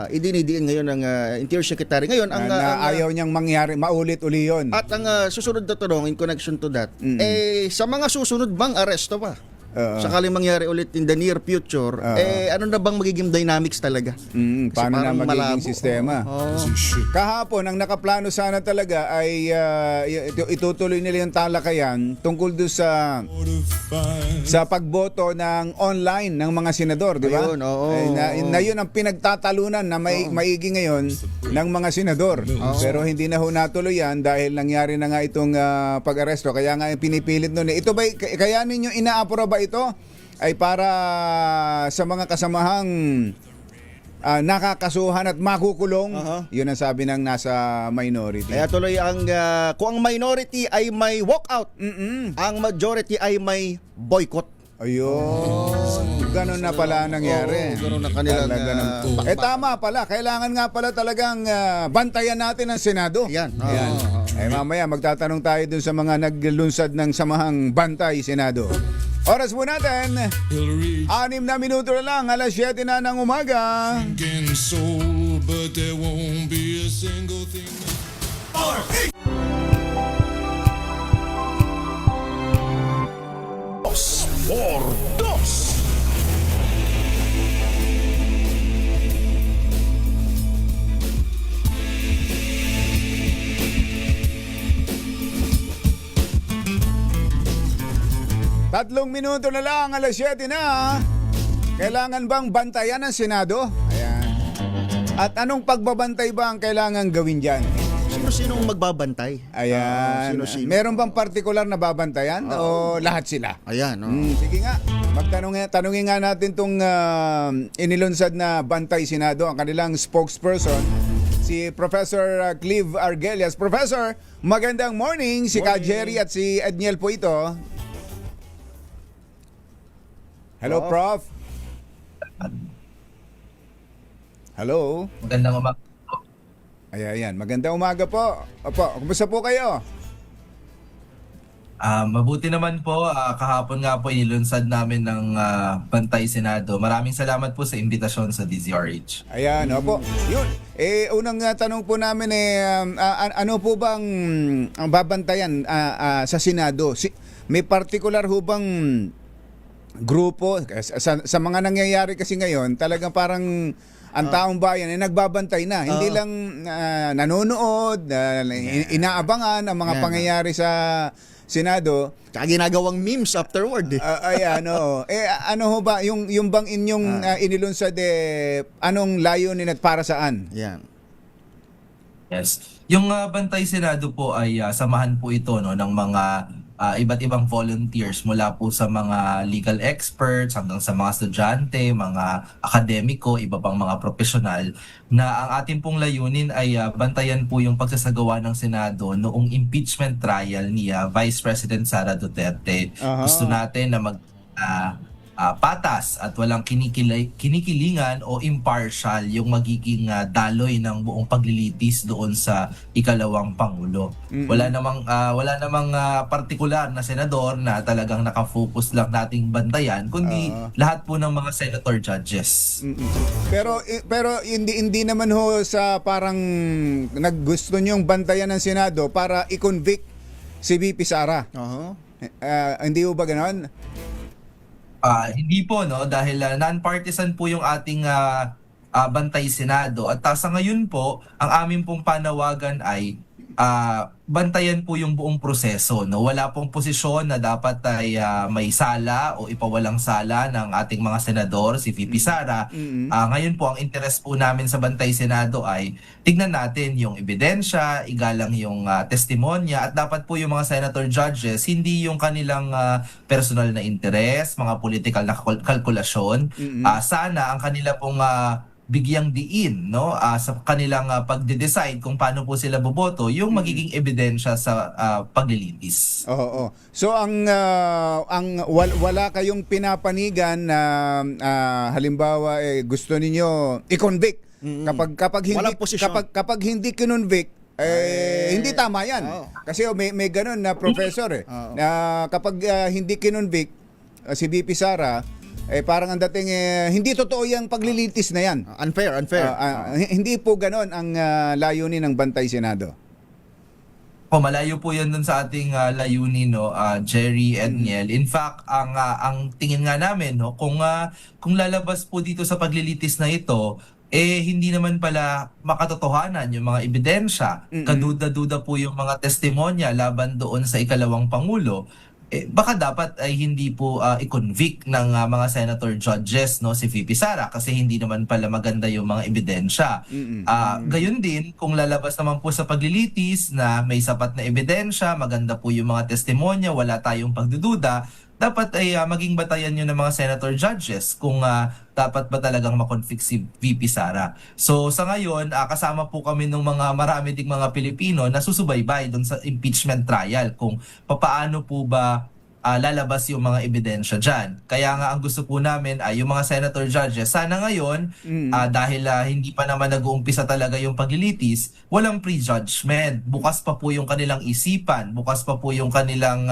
idinidiin ngayon ng Interior Secretary. Ngayon, ang, Na ayaw niyang mangyari, maulit uli yun. at ang susunod na tanong in connection to that, sa mga susunod bang aresto pa? Sakaling mangyari ulit in the near future, ano na bang magiging dynamics talaga? Kasi Paano na parang magiging malabo. sistema? Kahapon, ang nakaplano sana talaga ay itutuloy nila yung talakayan tungkol doon sa pagboto ng online ng mga senador, di ba? Ayun, oo. Na yun ang pinagtatalunan na maigi ngayon ng mga senador. Pero hindi na ho natuloy yan dahil nangyari na nga itong pag-aresto. Kaya nga pinipilit nun. Ito ba, kaya ninyo inaaproba ito ay para sa mga kasamahang nakakasuhan at makukulong. Yun ang sabi ng nasa minority. Kaya tuloy ang kung ang minority ay may walkout, ang majority ay may boycott. Ayun. Ganun na pala nangyari. Ganun na kanilang tama pala. Kailangan nga pala talagang bantayan natin ang Senado. Yan. Mamaya magtatanong tayo dun sa mga naglunsad ng samahang bantay Senado. Oras po natin, 6 na minuto na lang, alas 7 na ng umaga. Dos por dos. Tatlong minuto na lang, alas 7 na. Kailangan bang bantayan ng Senado? Ayan. At anong pagbabantay ba ang kailangan gawin dyan? Sino-sinong magbabantay? Ayan. Sino-sino? Meron bang partikular na babantayan o lahat sila? Ayan. Sige nga. Tanungin nga natin itong inilunsad na Bantay Senado, ang kanilang spokesperson, si Professor Clive Argelias. Professor, magandang morning. Si Ka Jerry at si Edniel po ito. Hello, Prof. Hello. Magandang umaga. Ayan. Magandang umaga po. Opo, kumusta po kayo? Mabuti naman po. Kahapon nga po inilunsad namin ng Bantay Senado. Maraming salamat po sa imbitasyon sa DZRH. Ayan, opo. Yun. Unang tanong po namin ano po bang ang babantayan sa Senado? May particular ho bang grupo sa mga nangyayari kasi ngayon, talagang parang ang taong bayan ay nagbabantay na. Hindi lang nanonood, inaabangan ang mga pangyayari sa Senado. Kaya ginagawang memes afterward. Ayan, oo. Ano ho ba, yung bang inyong inilunsad, anong layunin at para saan? Yan. Yes. Yung Bantay Senado po ay samahan po ito ng mga iba't ibang volunteers mula po sa mga legal experts hanggang sa mga estudyante, mga akademiko, iba pang mga profesional na ang ating pong layunin ay bantayan po yung pagsasagawa ng Senado noong impeachment trial ni Vice President Sara Duterte. Gusto natin na patas at walang kinikilingan o impartial yung magiging daloy ng buong paglilitis doon sa ikalawang Pangulo. Wala namang partikular na senador na talagang nakafocus lang nating bantayan, kundi lahat po ng mga senator judges. Pero hindi naman ho sa parang naggusto niyong bantayan ng Senado para i-convict si VP Sara. Hindi ho ba ganoon? Hindi po, dahil non-partisan po yung ating Bantay Senado at sa ngayon po ang aming pong panawagan ay bantayan po yung buong proseso. Wala pong posisyon na dapat ay may sala o ipawalang sala ng ating mga senador, si VP Sara. Ngayon po ang interes po namin sa Bantay Senado ay tignan natin yung ebidensya, igalang yung testimonya, at dapat po yung mga senator judges hindi yung kanilang personal na interes, mga political na kalkulasyon. Sana ang kanila pong bigyang diin, no, sa kanilang pagde-decide kung paano po sila boboto, yung magiging ebidensya sa paglilitis. Oo. So wala kayong pinapanigan na halimbawa gusto ninyo i-convict kapag hindi Walang posisyon. kapag hindi kinonvict hindi tama yan. Kasi may ganun na professor na kapag hindi kinonvict si VP Sara parang ang dating hindi totoo yung paglilitis na yan. Unfair. Hindi po ganun ang layunin ng Bantay Senado. Malayo po 'yan dun sa ating layunin, no, Jerry and Niel. In fact, ang tingin nga namin, no, kung lalabas po dito sa paglilitis na ito, hindi naman pala makatotohanan yung mga ebidensya. Kaduda-duda po yung mga testimonya laban doon sa ikalawang pangulo. Baka dapat ay hindi po i-convict ng mga senator judges, no, si VP Sara, kasi hindi naman pala maganda yung mga ebidensya. Gayon din, kung lalabas naman po sa paglilitis na may sapat na ebidensya, maganda po yung mga testimonya, wala tayong pagdududa, dapat ay maging batayan nyo ng mga senator judges kung dapat ba talagang makonvict si VP Sara. So sa ngayon, kasama po kami ng mga marami ding mga Pilipino na susubaybay doon sa impeachment trial kung papaano po ba lalabas yung mga ebidensya dyan. Kaya nga ang gusto po namin ay yung mga senator judges, sana ngayon, dahil hindi pa naman nag-uumpisa talaga yung paglilitis, walang prejudgment. Bukas pa po yung kanilang isipan, bukas pa po yung kanilang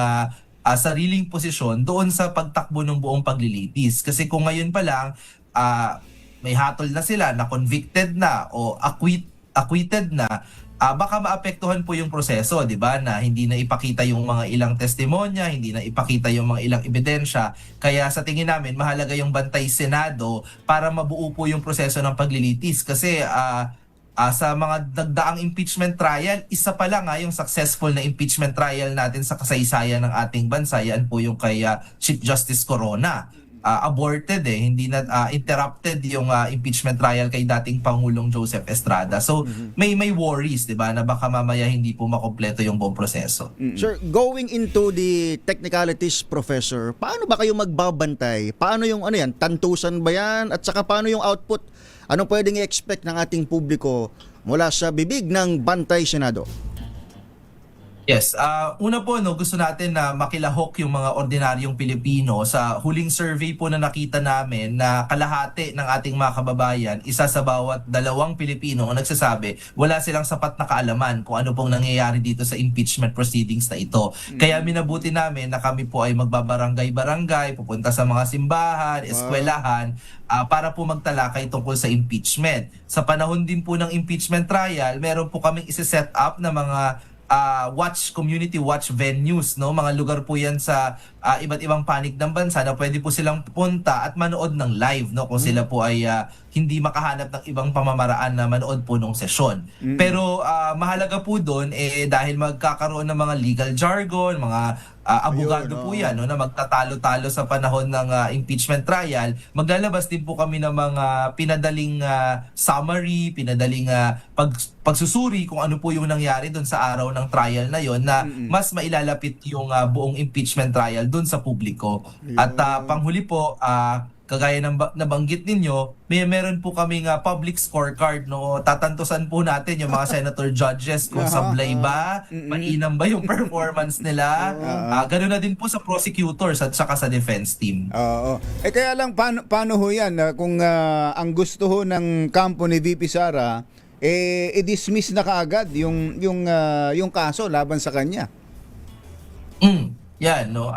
sariling posisyon doon sa pagtakbo ng buong paglilitis. Kasi kung ngayon pa lang, may hatol na sila na convicted na o acquitted na, baka maapektuhan po yung proseso, di ba? Na hindi na ipakita yung mga ilang testimonya, hindi na ipakita yung mga ilang ebidensya. Kaya sa tingin namin, mahalaga yung Bantay Senado para mabuo po yung proseso ng paglilitis. Kasi sa mga nagdaang impeachment trial, isa pa lang yung successful na impeachment trial natin sa kasaysayan ng ating bansa. Yan po yung kay Chief Justice Corona. Aborted hindi na interrupted yung impeachment trial kay dating Pangulong Joseph Estrada. So may worries, 'di ba, na baka mamaya hindi po makompleto yung buong proseso. Sir, going into the technicalities, Professor, paano ba kayo magbabantay? Paano yung tantusan ba yan? At saka paano yung output? Ano pwedeng i-expect ng ating publiko mula sa bibig ng Bantay Senado? Yes, una po, no, gusto natin na makilahok yung mga ordinaryong Pilipino. Sa huling survey po na nakita namin na kalahati ng ating mga kababayan, isa sa bawat 2 Pilipino ang nagsasabi wala silang sapat na kaalaman kung ano pong nangyayari dito sa impeachment proceedings na ito. Kaya minabuti namin na kami po ay magbabarangay-barangay, pupunta sa mga simbahan, eskwelahan, para po magtalakay tungkol sa impeachment. Sa panahon din po ng impeachment trial, meron po kaming isi-set up na mga community watch venues, no, mga lugar po yan sa iba't ibang panig ng bansa na pwede po silang pupunta at manood ng live, no, kung sila po ay hindi makahanap ng ibang pamamaraan na manood po ng sesyon. Pero mahalaga po doon dahil magkakaroon ng mga legal jargon, mga abogado po yan, no, na magtatalo-talo sa panahon ng impeachment trial. Maglalabas din po kami ng mga pinadaling summary, pinadaling pagsusuri kung ano po yung nangyari doon sa araw ng trial na yon, na mas mailalapit yung buong impeachment trial doon sa publiko. At panghuli po, kagaya ng nabanggit ninyo, meron po kaming public scorecard, no. Tatantusan po natin yung mga senator judges kung sablay ba, mainam ba yung performance nila. Ganoon na din po sa prosecutors at saka sa defense team. Oo. Kaya lang paano ho yan kung ang gusto ho ng kampo ni VP Sara i-dismiss na kaagad yung kaso laban sa kanya. Yan, no.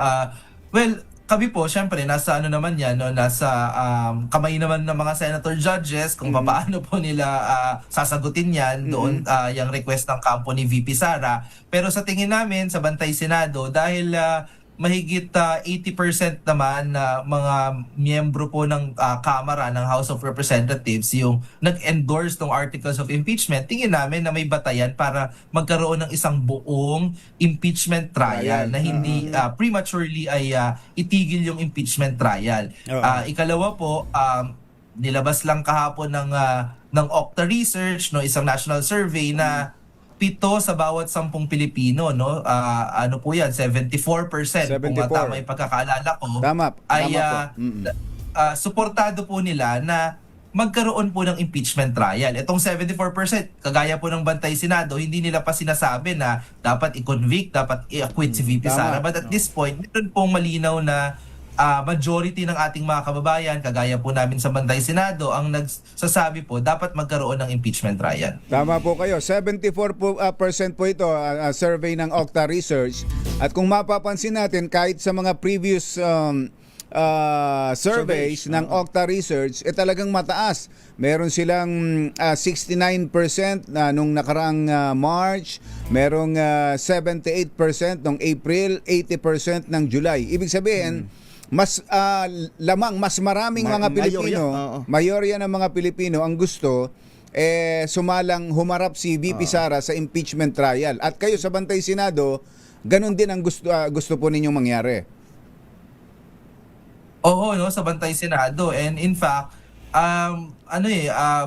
Well, kami po, syempre, nasa naman yan, no, nasa kamay naman ng mga senator judges kung paano po nila sasagutin yan doon, yung request ng kampo ni VP Sara. Pero sa tingin namin, sa Bantay Senado, dahil mahigit 80% naman na mga miyembro po ng Kamara ng House of Representatives yung nag-endorse ng articles of impeachment, tingin namin na may batayan para magkaroon ng isang buong impeachment trial na hindi prematurely ay itigil yung impeachment trial. Ikalawa po, nilabas lang kahapon ng Okta Research, no, isang national survey na 7 sa bawat 10 Pilipino, no, ano po yan, 74%, kung tama yung pagkakaalala ko, ay suportado po nila na magkaroon po ng impeachment trial. Itong 74%, kagaya po ng Bantay Senado, hindi nila pa sinasabi na dapat i-convict, dapat i-acquit si VP Sara. But at this point, meron pong malinaw na majority ng ating mga kababayan, kagaya po namin sa Bantay Senado, ang nagsasabi po dapat magkaroon ng impeachment trial. Tama po kayo. 74% po ito, survey ng Octa Research. At kung mapapansin natin, kahit sa mga previous surveys ng Octa Research, talagang mataas. Meron silang 69% na nung nakaraang March, merong 78% nung April, 80% ng July. Ibig sabihin, mas mas maraming mga Pilipino, mayorya ng mga Pilipino ang gusto sumalang humarap si VP Sara sa impeachment trial. At kayo sa Bantay Senado, ganun din ang gusto po ninyong mangyari. Oo, no, sa Bantay Senado. And in fact,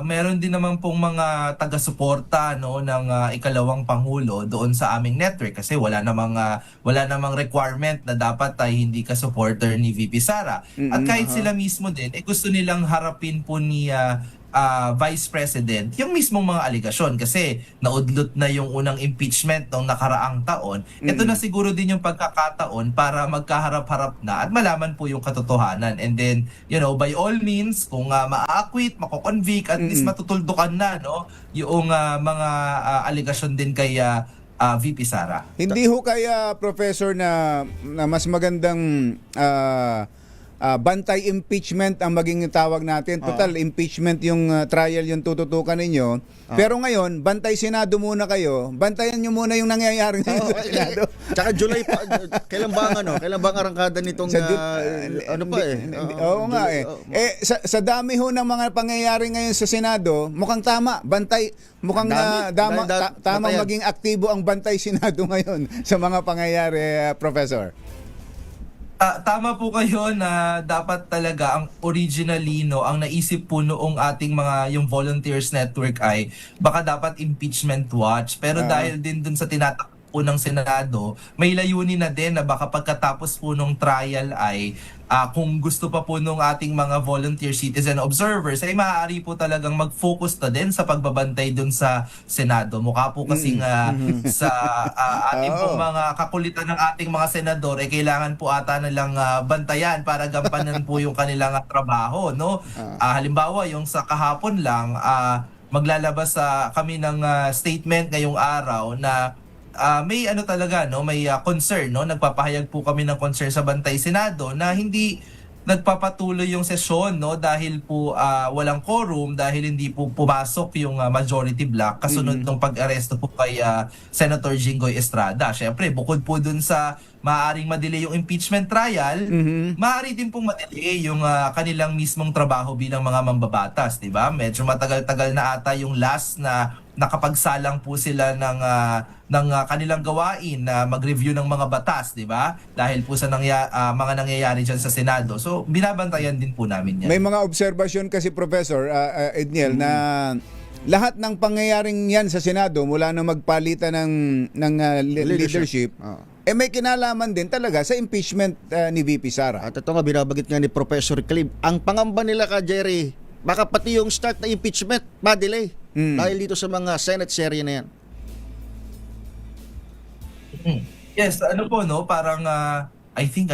meron din naman pong mga taga-suporta no ng ikalawang pangulo doon sa aming network kasi wala namang requirement na dapat ay hindi ka supporter ni VP Sara. At kahit sila mismo din gusto nilang harapin po ni Vice President yung mismong mga aligasyon kasi naudlot na yung unang impeachment noong nakaraang taon. Ito na siguro din yung pagkakataon para magkaharap-harap na at malaman po yung katotohanan. And then, by all means, kung ma-acquit, mako-convict, at least matutuldukan na yung mga aligasyon din kay VP Sara. Hindi ho kaya, Professor, na mas magandang bantay impeachment ang maging tawag natin. Total, impeachment yung trial yung tututukan ninyo. Pero ngayon, bantay Senado muna kayo. Bantayan nyo muna yung nangyayari ngayon sa Senado. Tsaka July pa, kailan ba ang arangkada nitong Oo nga sa dami ho ng mga pangyayari ngayon sa Senado, mukhang tama. Mukhang tamang maging aktibo ang bantay Senado ngayon sa mga pangyayari, Professor. Tama po kayo na dapat talaga ang originally ang naisip po noong ating yung volunteers network ay baka dapat impeachment watch, pero dahil din dun sa tinatakbo po ng Senado, may layunin na din na baka pagkatapos po nung trial ay kung gusto pa po nung ating mga volunteer citizen observers ay maaari po talagang mag-focus na din sa pagbabantay dun sa Senado. Mukha po kasing sa ating pong mga kakulitan ng ating mga senador kailangan po ata nilang bantayan para gampanan po yung kanilang trabaho, no? Halimbawa, yung sa kahapon lang maglalabas kami ng statement ngayong araw na may may concern, no? Nagpapahayag po kami ng concern sa Bantay Senado na hindi nagpapatuloy yung sesyon, no? Dahil po walang quorum, dahil hindi po pumasok yung majority block kasunod ng pag-aresto po kay Senator Jinggoy Estrada. Syempre, bukod po dun sa maaaring madelay yung impeachment trial, maaari din pong madelay yung kanilang mismong trabaho bilang mga mambabatas, di ba? Medyo matagal-tagal na ata yung last na nakapagsalang po sila ng kanilang gawain na mag-review ng mga batas, di ba? Dahil po sa mga nangyayari dyan sa Senado. So, binabantayan din po namin yan. May mga obserbasyon kasi, Professor Edniel, na lahat ng pangyayaring yan sa Senado mula na magpalitan ng leadership, may kinalaman din talaga sa impeachment ni VP Sara. At ito nga, binabagit nga ni Professor Clive, ang pangamba nila ka, Jerry, baka pati yung start na impeachment, ma-delay. Dahil dito sa mga Senate serye na yan. Yes, parang I think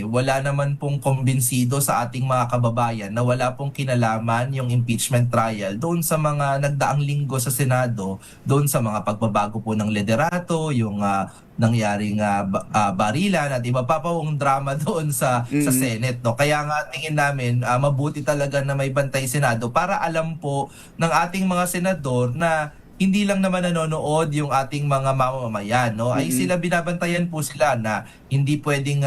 wala naman pong kumbinsido sa ating mga kababayan na wala pong kinalaman yung impeachment trial doon sa mga nagdaang linggo sa Senado, doon sa mga pagbabago po ng liderato, yung nangyaring barilan at iba pa pong drama doon sa Senate, no? Kaya nga tingin namin mabuti talaga na may Bantay Senado para alam po ng ating mga senador na hindi lang naman nanonood yung ating mga mamamayan, no? Ay sila binabantayan po sila na hindi pwedeng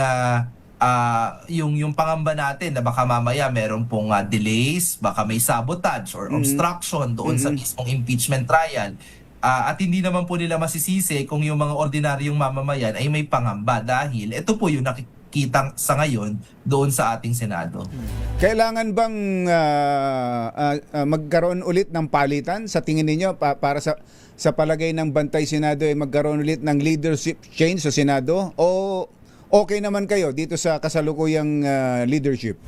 yung pangamba natin na baka mamaya meron pong delays, baka may sabotage or obstruction doon sa mismong impeachment trial. At hindi naman po nila masisisi kung yung mga ordinaryong mamamayan ay may pangamba dahil ito po yung nakikita sa ngayon doon sa ating Senado. Kailangan bang magkaroon ulit ng palitan sa tingin ninyo para sa palagay ng Bantay Senado ay magkaroon ulit ng leadership change sa Senado? O okay naman kayo dito sa kasalukuyang leadership?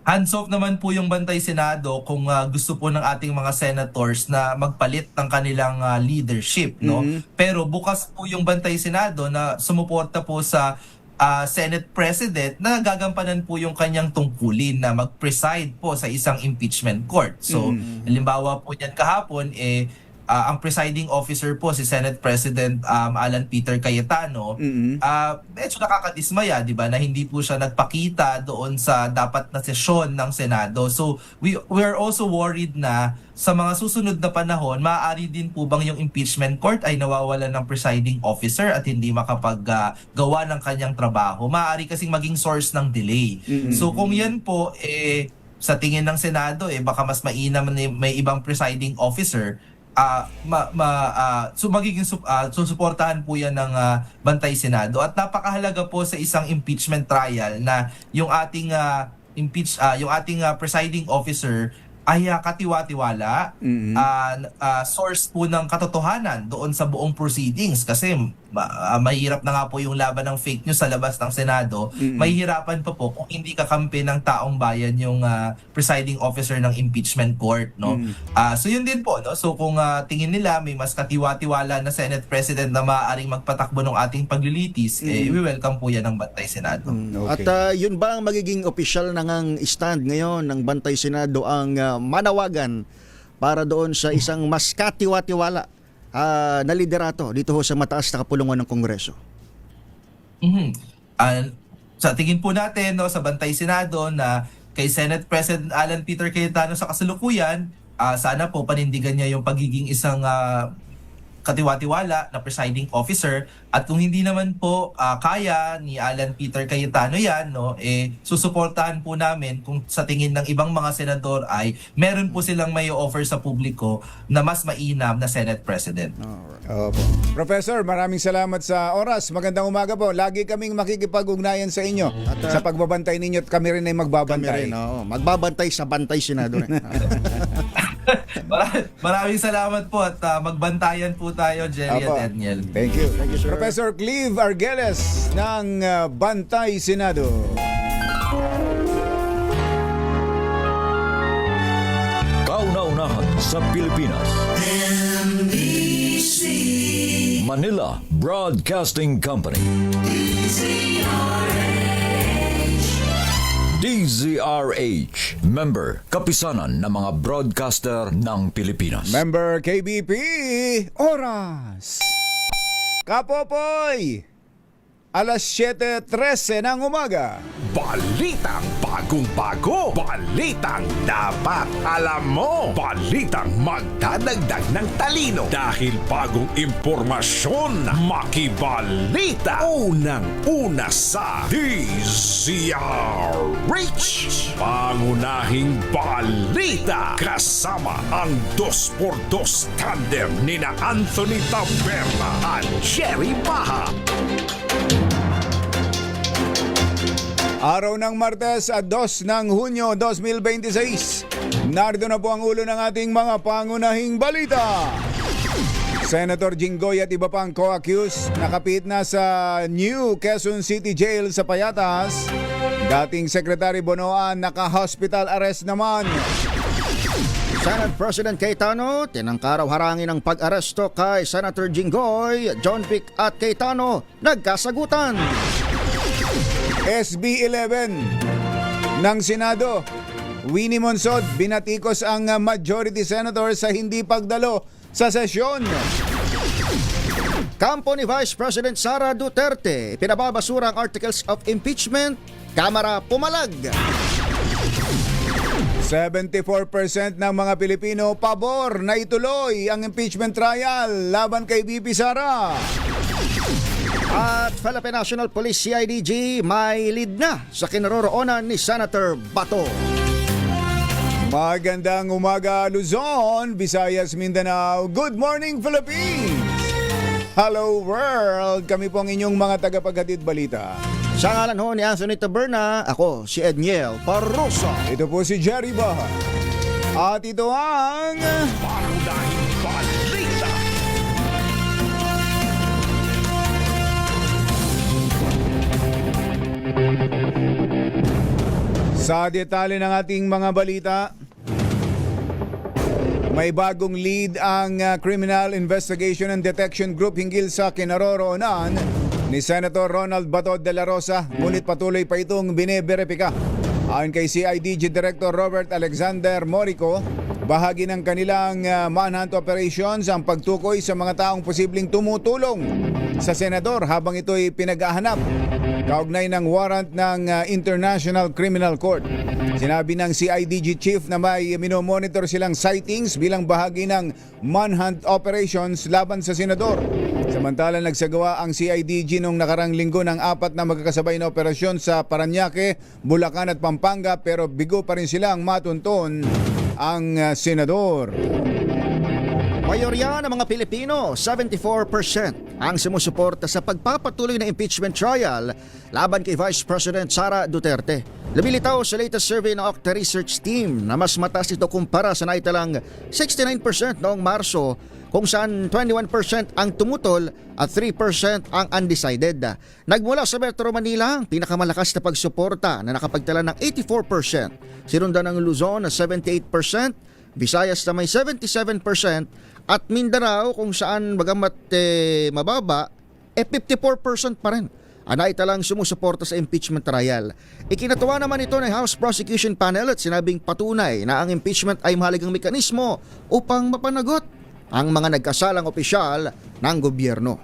hands off naman po yung Bantay Senado kung gusto po ng ating mga senators na magpalit ng kanilang leadership, no? Pero bukas po yung Bantay Senado na sumuporta po sa Senate President na gagampanan po yung kanyang tungkulin na mag-preside po sa isang impeachment court. So, halimbawa po niyan kahapon, ang presiding officer po si Senate President Alan Peter Cayetano, medyo nakakadismaya, di ba, na hindi po siya nagpakita doon sa dapat na sesyon ng Senado. So we are also worried na sa mga susunod na panahon, maaari din po bang yung impeachment court ay nawawalan ng presiding officer at hindi makapaggawa ng kanyang trabaho. Maaari kasing maging source ng delay. So kung yan po, sa tingin ng Senado, baka mas mainam na may ibang presiding officer, so magiging susuportahan po yan ng Bantay Senado. At napakahalaga po sa isang impeachment trial na yung ating presiding officer ay katiwa-tiwala, source po ng katotohanan doon sa buong proceedings kasi mahirap na nga po yung laban ng fake news sa labas ng Senado. Mahihirapan pa po kung hindi kakampi ng taong bayan yung presiding officer ng impeachment court, no? So yun din po, no? So kung tingin nila may mas katiwa-tiwala na Senate President na maaaring magpatakbo ng ating paglilitis, we welcome po yan ng Bantay Senado. At yun ba ang magiging opisyal ng stand ngayon ng Bantay Senado ang manawagan para doon sa isang mas katiwa-tiwala na liderato dito ho sa mataas na kapulungan ng Kongreso? Sa tingin po natin, no, sa Bantay Senado na kay Senate President Alan Peter Cayetano sa kasalukuyan, sana po panindigan niya yung pagiging isang katiwa-tiwala na presiding officer, at kung hindi naman po kaya ni Alan Peter Cayetano yan, no, susuportahan po namin kung sa tingin ng ibang mga senador ay meron po silang may offer sa publiko na mas mainam na Senate President. Professor, maraming salamat sa oras. Magandang umaga po. Lagi kaming makikipag-ugnayan sa inyo at sa pagbabantay ninyo, at kami rin ay magbabantay. Magbabantay sa Bantay Senado rin. Maraming salamat po at magbantayan po tayo, Jerry at Daniel. Thank you. Thank you, sir. Professor Cleve Arguelles ng Bantay Senado. Kauna-unahan sa Pilipinas. Manila Broadcasting Company. DZRH, member, kapisanan ng mga broadcaster ng Pilipinas. Member KBP, oras. Kapopoy, alas 7:13 ng umaga. Balitang bagong-bago. Balitang dapat alam mo. Balitang magdadagdag ng talino. Dahil bagong impormasyon, makibalita. Unang-una sa DZRH. Pangunahing balita. Kasama ang 2x2 tandem nina Anthony Taberna at Jerry Baha. Araw ng Martes at 2 ng Hunyo 2026. Narito na po ang ulo ng ating mga pangunahing balita. Senator Jinggoy at iba pang co-accused nakapit na sa New Quezon City Jail sa Payatas. Dating Secretary Bonoan naka-hospital arrest naman. Senate President Cayetano tinangkaraw harangin ang pag-aresto kay Senator Jinggoy, John Vic at Cayetano nagkasagutan. SB 11 ng Senado, Winnie Monsod binatikos ang majority senator sa hindi pagdalo sa sesyon. Kampo ni Vice President Sara Duterte pinababasura ang articles of impeachment, Kamara pumalag. 74% ng mga Pilipino pabor na ituloy ang impeachment trial laban kay VP Sara. At Philippine National Police CIDG may lead na sa kinaroroonan ni Senator Bato. Magandang umaga Luzon, Visayas, Mindanao. Good morning Philippines! Hello world! Kami po ang inyong mga tagapaghatid balita. Sa ngalan ho ni Anthony Taberna, ako si Edniel Parrosa. Ito po si Jerry Baha. At ito ang Pangunahing balita. Sa detalye ng ating mga balita, may bagong lead ang Criminal Investigation and Detection Group hinggil sa kinaroroonan ni Senator Ronald Bato de la Rosa, ngunit patuloy pa itong bine-verifika. Ayon kay CIDG Director Robert Alexander Morico, bahagi ng kanilang manhunt operations ang pagtukoy sa mga taong posibleng tumutulong sa senador habang ito'y pinag-ahanap kaugnay ng warrant ng International Criminal Court. Sinabi ng CIDG Chief na may minomonitor silang sightings bilang bahagi ng manhunt operations laban sa senador. Samantala, nagsagawa ang CIDG noong nakarang linggo ng 4 na magkakasabay na operasyon sa Parañaque, Bulacan at Pampanga, pero bigo pa rin silang matunton ang senador. Mayorya ng mga Pilipino, 74% ang sumusuporta sa pagpapatuloy na impeachment trial laban kay Vice President Sara Duterte. Lumilitaw sa latest survey ng Octa Research Team na mas mataas ito kumpara sa naitalang 69% noong Marso, kung saan 21% ang tumutol at 3% ang undecided. Nagmula sa Metro Manila ang pinakamalakas na pagsuporta na nakapagtala ng 84%, sinundan ng Luzon na 78%, Visayas na may 77%, at Mindanao kung saan bagamat mababa, 54% pa rin ang naitalang sumusuporta sa impeachment trial. Ikinatuwa naman ito ng House Prosecution Panel at sinabing patunay na ang impeachment ay mahalagang mekanismo upang mapanagot ang mga nagkasalang opisyal ng gobyerno.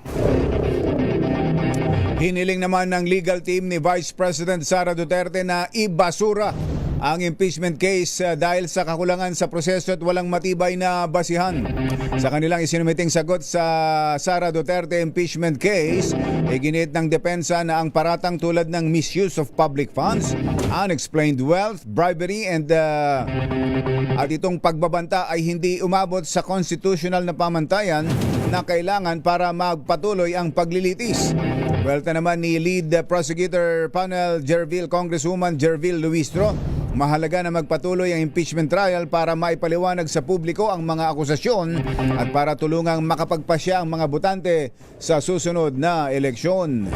Hiniling naman ng legal team ni Vice President Sara Duterte na ibasura ang impeachment case dahil sa kakulangan sa proseso at walang matibay na basihan. Sa kanilang isinumiting sagot sa Sara Duterte impeachment case, iginit ng depensa na ang paratang tulad ng misuse of public funds, unexplained wealth, bribery at itong pagbabanta ay hindi umabot sa constitutional na pamantayan na kailangan para magpatuloy ang paglilitis. Welta naman ni Lead Prosecutor Panel Congresswoman Jervil Luistro, mahalaga na magpatuloy ang impeachment trial para maipaliwanag sa publiko ang mga akusasyon at para tulungang makapagpasya ang mga botante sa susunod na eleksyon.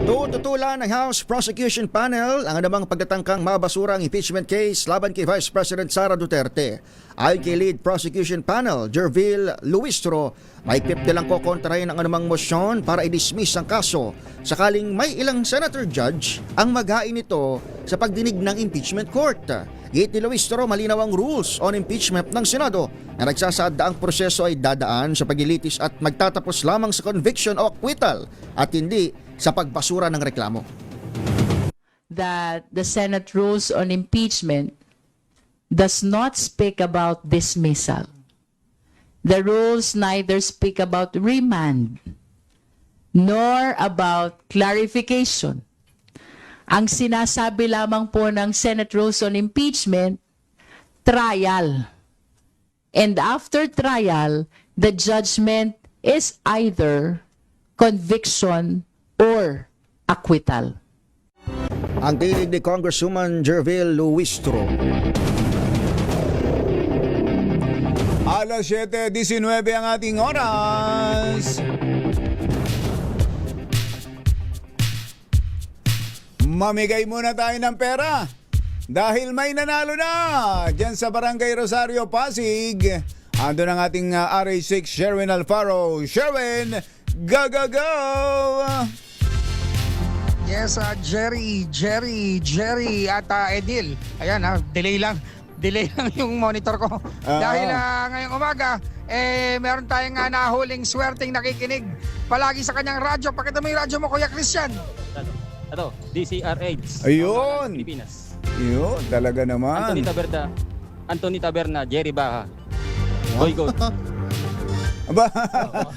Tututulan ng House Prosecution Panel ang anumang pagtatangkang mabasura ang impeachment case laban kay Vice President Sara Duterte. Ayon kay Lead Prosecution Panel Jervil Luistro, mahigpit nilang kokontrahin ang anumang motion para i-dismiss ang kaso sakaling may ilang senator judge ang maghain nito sa pagdinig ng impeachment court. Gate ni Luistro, malinaw ang rules on impeachment ng Senado na nagsasaad na ang proseso ay dadaan sa paglilitis at magtatapos lamang sa conviction o acquittal at hindi sa pagbasura ng reklamo. That the Senate rules on impeachment does not speak about dismissal. The rules neither speak about remand nor about clarification. Ang sinasabi lamang po ng Senate rules on impeachment, trial. And after trial, the judgment is either conviction or acquittal. Ang tinig ni Congresswoman Jervil Luistro. Alas 7:19 ang ating oras. Mamigay muna tayo ng pera dahil may nanalo na dyan sa Barangay Rosario, Pasig. Ando ng ating RH6 Sherwin Alfaro. Sherwin, go, go, go! Yes, Jerry at Edil. Ayan, delay lang yung monitor ko. Dahil ngayong umaga, meron tayong nahuling swerteng nakikinig palagi sa kanyang radyo. Pakita mo yung radyo mo, Kuya Christian. Ito, DCRH. Ayun. Pilipinas. Yun, talaga naman. Anthony Taberna, Jerry Baha. Goy. Aba,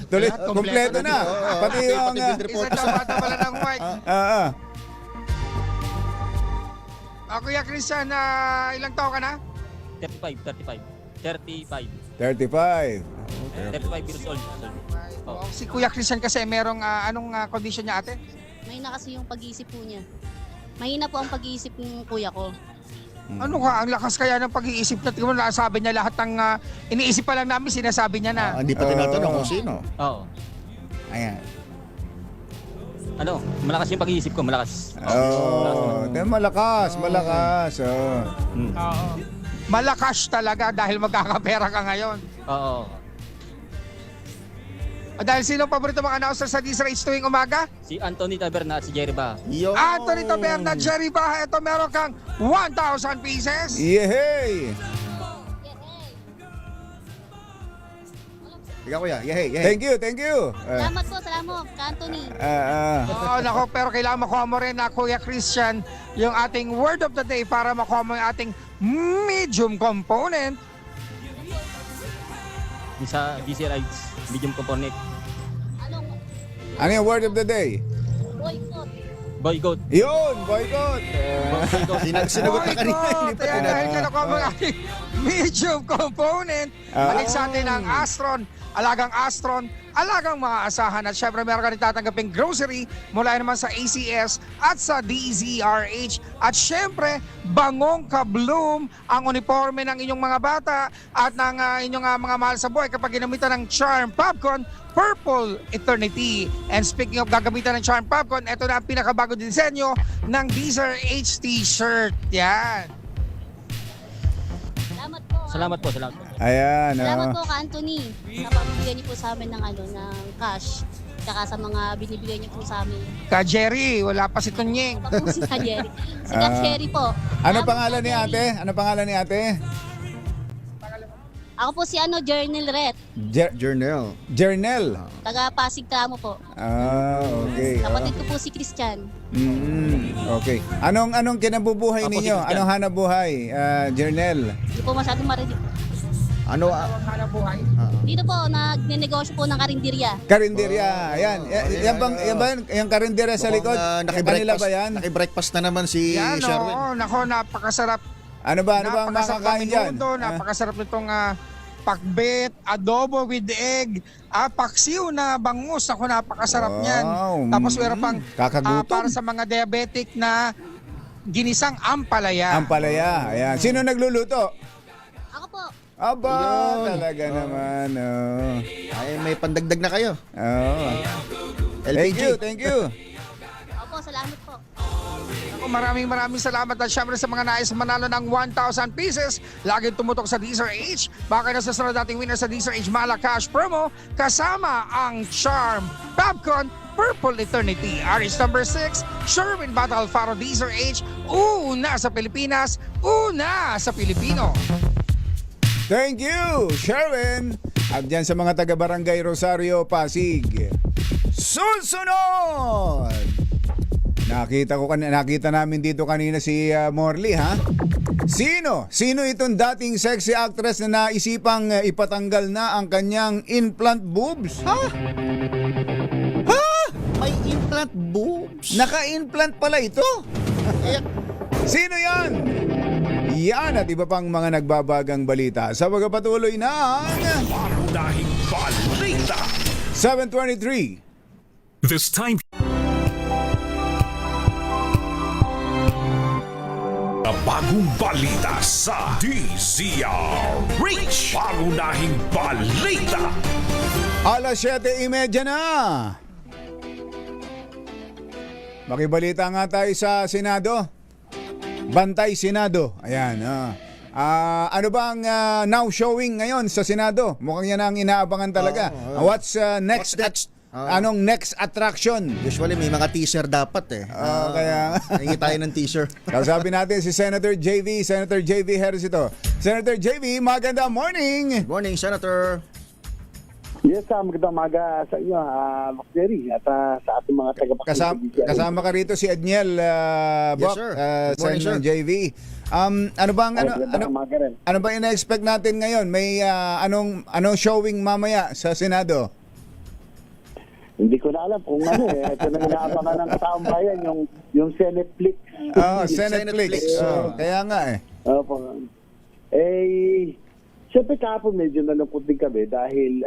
tuloy, kompleto na. Pati yung... Isa daw bata pala ng mic. Kuya Christian, ilang taon ka na? 35. 35. 35 years old. Si Kuya Christian kasi merong anong condition niya, ate? Mahina kasi yung pag-iisip po niya. Mahina po ang pag-iisip ng kuya ko. Ano ka? Ang lakas kaya ng pag-iisip na. Tingnan mo, nasabi niya lahat ng iniisip pa lang namin, sinasabi niya na. Hindi pa tinatanong kung sino. Oo. Ayan. Malakas yung pag-iisip ko, malakas. Malakas. Oh. Oo. Malakas talaga dahil magkakapera ka ngayon. Oo. Dahil sino paborito mga announcer sa DZRH tuwing umaga? Si Anthony Taberna at si Jerry Baha. Anthony Taberna, Jerry Baha, ito meron kang 1,000 pieces. Yehey! Ikaw kuya, yehey. Thank you. Salamat po, salamat, Anthony. Oo, nako, pero kailangan makuha mo rin na Kuya Christian yung ating word of the day para makuha mo yung ating medium component. Yung sa DCRH, medium component. Ano yung word of the day? Boycott. Boycott. Yun, boycott. Sinagot na kanina. Kaya dahil ka nakuha mo yung ating medium component, balik sa atin ang Astron, alagang Astron, alagang mga asahan at syempre meron ka rin tatanggaping grocery mula naman sa ACS at sa DZRH at syempre bangong kabloom ang uniforme ng inyong mga bata at ng inyong mga mahal sa buhay kapag ginamitan ng Charm Popcorn Purple Eternity. And speaking of gagamitan ng Charm Popcorn, ito na ang pinakabago disenyo ng DZRH t-shirt. Yan. Salamat po. Ayan. Salamat po ka Anthony. Napabigyan niyo po sa amin ng ng cash. Tsaka sa mga binibigay niyo po sa amin. Ka Jerry, wala pa si Tunying. Pa po si Ka Jerry. Si Ka Jerry po. Ano Salamat pangalan po, ni Jerry. ate? Ano pangalan ni ate? Ako po si Journal Ret. Jernel. Taga Pasig Tamo po. Okay. Kapatid ko po si Christian. Okay. Anong kinabubuhay ninyo? Anong hanap buhay, Jernel? Hindi po masyadong marinig. Hanap buhay. Dito po, nagnenegosyo po ng karinderya. Karinderya. Ayan. Yan ba yung karinderya sa likod? Kanila ba yan? Naki-breakfast na naman si Yan, Sherwin. oo. Nako, napakasarap. Ano ba ang Napakasarap makakain ng dyan? menudo, napakasarap nitong pakbet, adobo with egg, paksiw na bangus. Ako, napakasarap niyan. Tapos meron pang Kakagutom. para sa mga diabetic na ginisang ampalaya. Ampalaya. Ayan. Sino nagluluto? Ako po. Aba, Yun. talaga naman. Ay, may pandagdag na kayo. LPG. Thank you. Opo, salamat po. Ako, maraming salamat at syempre sa mga nais manalo ng 1,000 pieces. Laging tumutok sa DZRH. Baka na sa sunod nating winner sa DZRH Mala Cash promo kasama ang Charm Popcorn Purple Eternity. Aris number 6, Sherwin Battle Faro DZRH. Una sa Pilipinas, una sa Pilipino. Thank you, Sherwin. At dyan sa mga taga-barangay Rosario, Pasig. Susunod! Nakita namin dito kanina si Morley, ha? Sino itong dating sexy actress na naisipang ipatanggal na ang kanyang implant boobs? May implant boobs? Naka-implant pala ito? Sino yan? Yan at iba pang mga nagbabagang balita sa pagpapatuloy ng Pangunahing balita. 7:23. This time, Bagong balita sa DZRH. Pangunahing balita. Alas 7:30 na. Makibalita nga tayo sa Senado. Bantay Senado. Ayan. Ano ba ang now showing ngayon sa Senado? Mukhang yan ang inaabangan talaga. What's next? Anong next attraction? Usually may mga teaser dapat Kaya hingi tayo ng teaser. kasabi natin si Senator JV Harris ito. Senator JV, magandang morning. Good morning, Senator. Yes, magandang umaga sa iyo, Mac Jerry, at sa ating mga tagapakinig. Kasama ka rito si Edniel Yes, sir. Good morning, sir. JV. Ano ba ina-expect natin ngayon? May anong showing mamaya sa Senado? Hindi ko na alam kung ano ito na inaabangan ng kataong bayan, yung Senateflix. Senateflix. Kaya nga Opo. Siyempre kahapon medyo nalungkot din kami dahil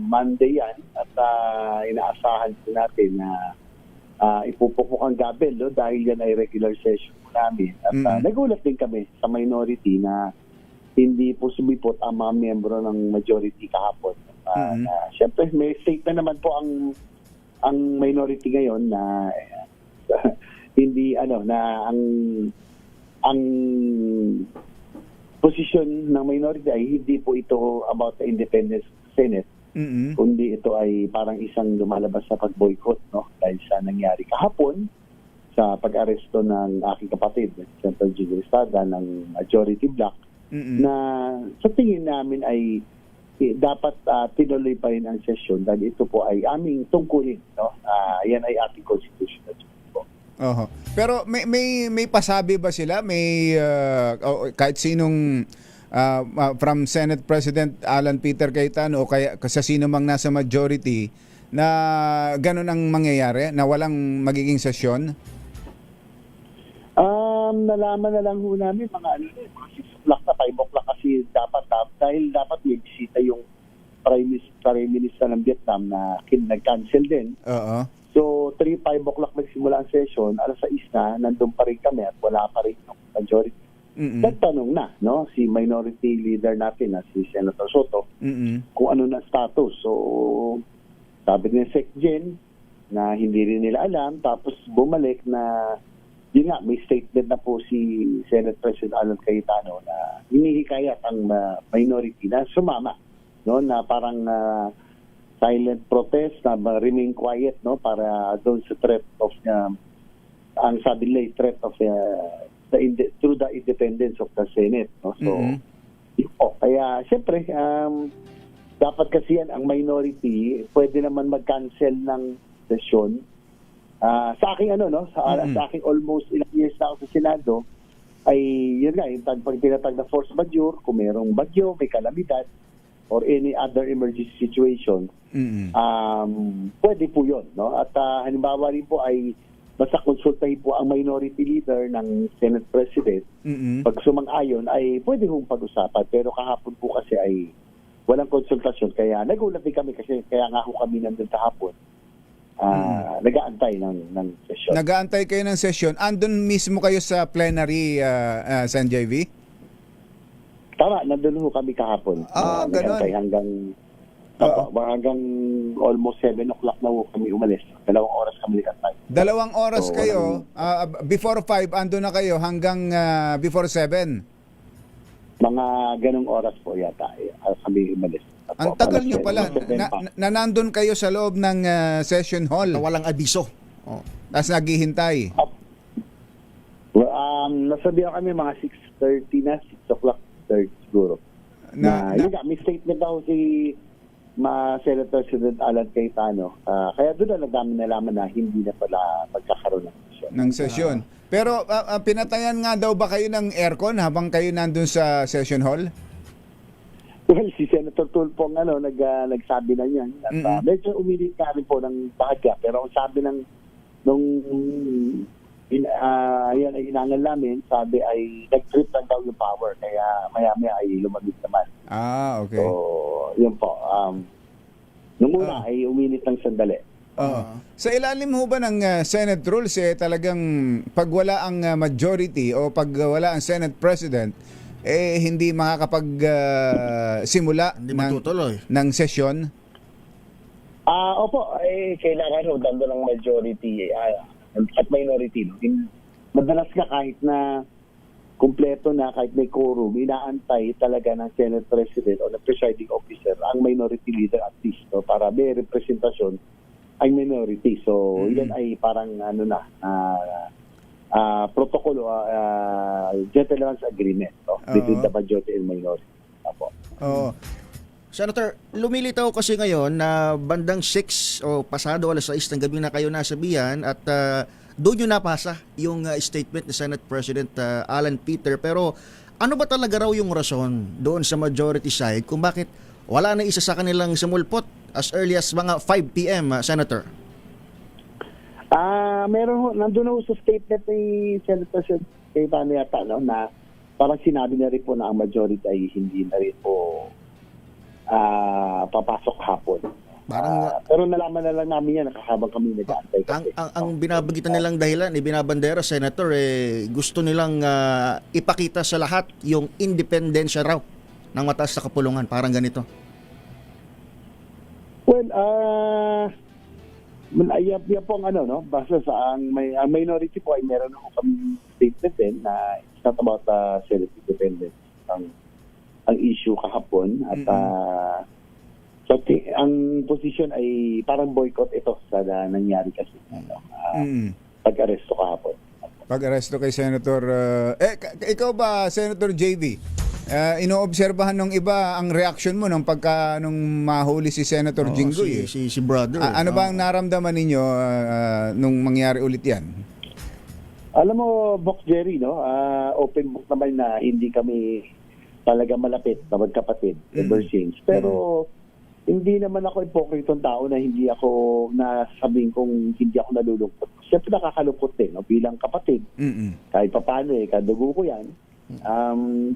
Monday yan at inaasahan po natin na ipupukok ang gabel dahil yan ay regular session po namin. At nagulat din kami sa minority na hindi po sumipot ang mga miyembro ng majority kahapon. Siyempre may state na naman po ang ang minority ngayon na hindi na ang posisyon ng minority ay hindi po ito about the independence of the Senate, kundi ito ay parang isang lumalabas sa pag-boycott, no? Dahil sa nangyari kahapon sa pag-aresto ng aking kapatid, Senator Jiggy Estrada, ng majority bloc, na sa tingin namin ay dapat tinuloy pa rin ang sesyon dahil ito po ay aming tungkulin, no? Yan ay ating constitutional duty po. Pero may pasabi ba sila? May kahit sinong from Senate President Alan Peter Cayetano o kaya sa sino mang nasa majority na ganun ang mangyayari, na walang magiging sesyon? Nalaman na lang ho namin mga 6 o'clock na 5 o'clock kasi dahil dapat may bisita yung Prime Minister ng Vietnam na nag-cancel din. So 3-5 o'clock magsimula ang session, alas 6 na, nandun pa rin kami at wala pa rin yung majority. Nagtanong na, no, si minority leader natin na si Senator Soto kung ano na status. So sabi ni SecGen na hindi rin nila alam, tapos bumalik na yun nga, may statement na po si Senate President Alan Cayetano na hinihikayat ang minority na sumama, no, na parang silent protest, na remain quiet, no, para doon sa threat of ang sabi nila threat of through the independence of the Senate, no. So kaya siyempre dapat kasi yan ang minority pwede naman mag-cancel ng session. Sa aking sa aking almost ilang years na ako sa Senado ay yun nga, yung pag tinatag na force majeure, kung mayroong bagyo, may kalamidad or any other emergency situation, pwede po yun, no? At halimbawa rin po ay basta konsultahin po ang minority leader ng Senate President. Pag sumang-ayon ay pwede hong pag-usapan, pero kahapon po kasi ay walang konsultasyon, kaya nagulat din kami kasi kaya nga ho kami nandun kahapon. Nag-aantay ng session. Nag-aantay kayo ng session. Andun mismo kayo sa plenary, Sen. JV? Tama, nandun ho kami kahapon. Nag-aantay hanggang almost 7 o'clock na ho kami umalis. 2 oras kami nag-aantay. 2 oras kayo. Before 5, andun na kayo hanggang before 7? Mga ganong oras po yata kami umalis. Ang tagal nyo pala. Nandun kayo sa loob ng session hall. Na walang abiso. Tapos naghihintay. Nasabihan kami mga 6:30 na, 6 o'clock siguro. May statement ako si Senate President Alan Cayetano. Kaya doon na nalaman na hindi na pala magkakaroon ng session. Pero pinatayan nga daw ba kayo ng aircon habang kayo nandun sa session hall? Well, si Senator Tulfo nagsabi na yan. At, medyo umilit na rin po ng bahagya. Pero ang sabi nung inangal namin, sabi ay nag-trip lang daw yung power. Kaya maya-maya ay lumamig naman. Okay. So, yun po. Nung una ay umilit ng sandali. Sa ilalim ho ba ng Senate rules, talagang pag wala ang majority o pag wala ang Senate President, hindi makakapag-simula ng sesyon? Opo, kailangan ho dando ng majority at minority. No? Madalas nga kahit na kumpleto na, kahit may quorum, inaantay talaga ng Senate President o ng presiding officer ang minority leader at least, no? Para may representasyon ang minority. So, yan ay parang protocol, gentleman's agreement, no? Between the majority and minority. Senator, lumilitaw kasi ngayon na bandang 6 o pasado alas 6 ng gabi na kayo nasabihan at doon yung napasa yung statement ni Senate President Alan Peter. Pero ano ba talaga raw yung rason doon sa majority side kung bakit wala na isa sa kanilang sumulpot as early as mga 5 p.m., Senator? Nandun na sa statement ni Senator Cayetano yata, no, na parang sinabi na rin po na ang majority ay hindi na rin po papasok hapon. Pero nalaman na lang namin yan habang kami nag-aantay. Ang binabagitan nilang dahilan, binabandera, Senator, gusto nilang ipakita sa lahat yung independensya raw ng mataas na kapulungan. Parang ganito. Well, Yan po ang ano, no? Basta sa ang minority po ay meron ako kami statement din na it's not about Senate independence. Ang issue kahapon at ang position ay parang boycott ito sa nangyari kasi pag-aresto kahapon. Pag-aresto kay Senator ikaw ba, Senator JV? Inoobserbahan ng iba ang reaction mo nung mahuli si Senator Jinggoy. Si brother. Ano ba ang naramdaman ninyo nung mangyari ulit yan? Alam mo, Box Jerry, no? Open book naman na hindi kami talaga malapit na magkapatid ever since. Pero hindi naman ako hipokritong tao na hindi ako nasabing kung hindi ako nalulungkot. Siyempre nakakalungkot din, no? Bilang kapatid. Kahit papaano kadugo ko yan.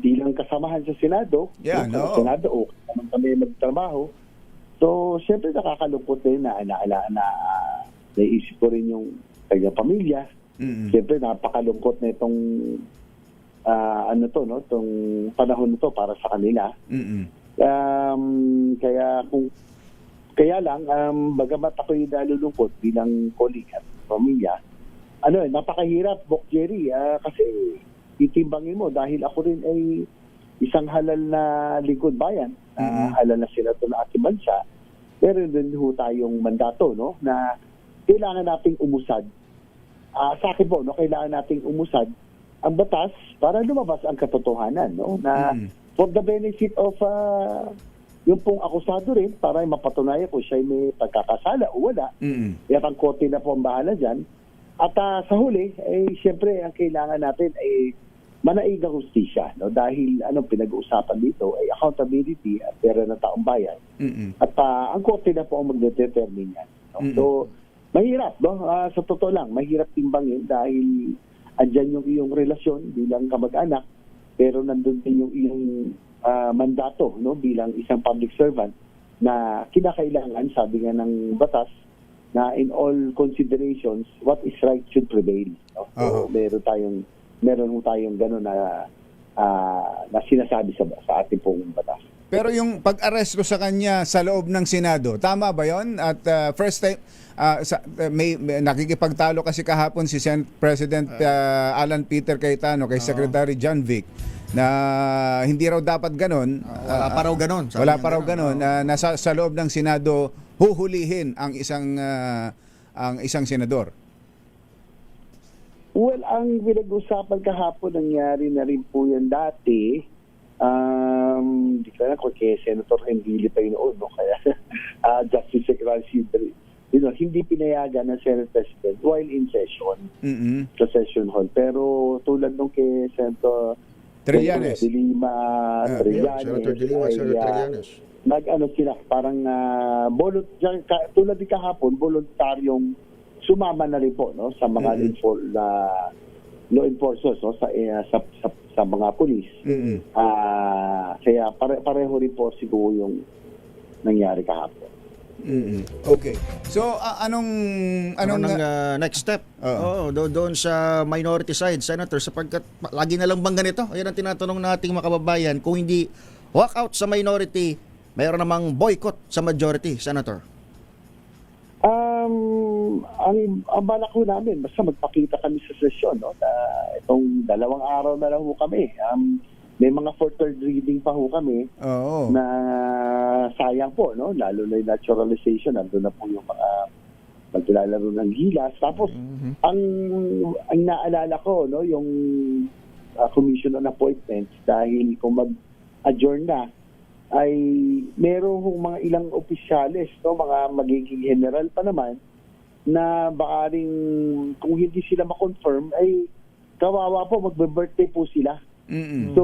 Bilang kasamahan sa Senado, sa Senado, naman kami magtrabaho. So, siyempre nakakalungkot din na naisip ko rin yung kanyang pamilya. Siyempre napakalungkot na itong itong panahon nito para sa kanila. Kaya lang, bagamat ako'y nalulungkot bilang colleague at pamilya, napakahirap, Bok Jerry, kasi itimbangin mo dahil ako rin ay isang halal na lingkod bayan, halal na sila ito na ating bansa, pero din ho tayong mandato, no, na kailangan nating umusad. Sa akin po, no, kailangan nating umusad ang batas para lumabas ang katotohanan, no, na for the benefit of yung pong akusado rin para mapatunayan kung siya may pagkakasala o wala. Kaya ang korte na po ang bahala dyan. At sa huli, siyempre ang kailangan natin ay manaig na hustisya, no? Dahil pinag-uusapan dito ay accountability at pera ng taong bayan. At ang korte na po ang mag-determine yan. No? So, mahirap, no? Sa totoo lang, mahirap timbangin dahil andyan yung iyong relasyon bilang kamag-anak, pero nandun din yung iyong mandato, no? Bilang isang public servant na kinakailangan, sabi nga ng batas, na in all considerations, what is right should prevail. No? So, meron tayong gano'n na sinasabi sa ating pong batas. Pero yung pag-aresto sa kanya sa loob ng Senado, tama ba yon? At first time, may nakikipagtalo kasi kahapon si Senate President Alan Peter Cayetano kay Secretary John Vic na hindi raw dapat ganon. Wala pa raw ganon. Wala pa raw ganon. Nasa sa loob ng Senado huhulihin ang isang senador. Well, ang pinag-usapan kahapon, nangyari na rin po yan dati. Hindi ko na kung kaya Senator Enrile pa yun noon, no? Kaya Justice Secretary, hindi pinayagan ng Senate President while in session sa session hall. Pero tulad nung kay Senator Trillanes. Senator Trillanes. Nag-ano sila, parang tulad din kahapon, voluntaryong sumama na rin po, no, sa mga law enforcers, no, sa mga pulis. Kaya pareho rin po siguro yung nangyari kahapon. Okay. So anong next step? Doon sa minority side, Senator, sapagkat lagi na lang bang ganito? Ayan ang tinatanong nating mga kababayan, kung hindi walk out sa minority, mayroon namang boycott sa majority, Senator. Ang balak ko namin, basta magpakita kami sa sesyon, no, na itong 2 araw na lang ho kami. May mga third reading pa ho kami na sayang po, no, lalo na yung naturalization, nandun na po yung mga maglalaro ng gilas. Tapos, ang naalala ko, no, yung commission on appointments, dahil kung mag-adjourn na, ay meron mga ilang opisyalis, no, mga magiging general pa naman, na baka rin kung hindi sila ma-confirm, ay kawawa po, magbe-birthday po sila. So,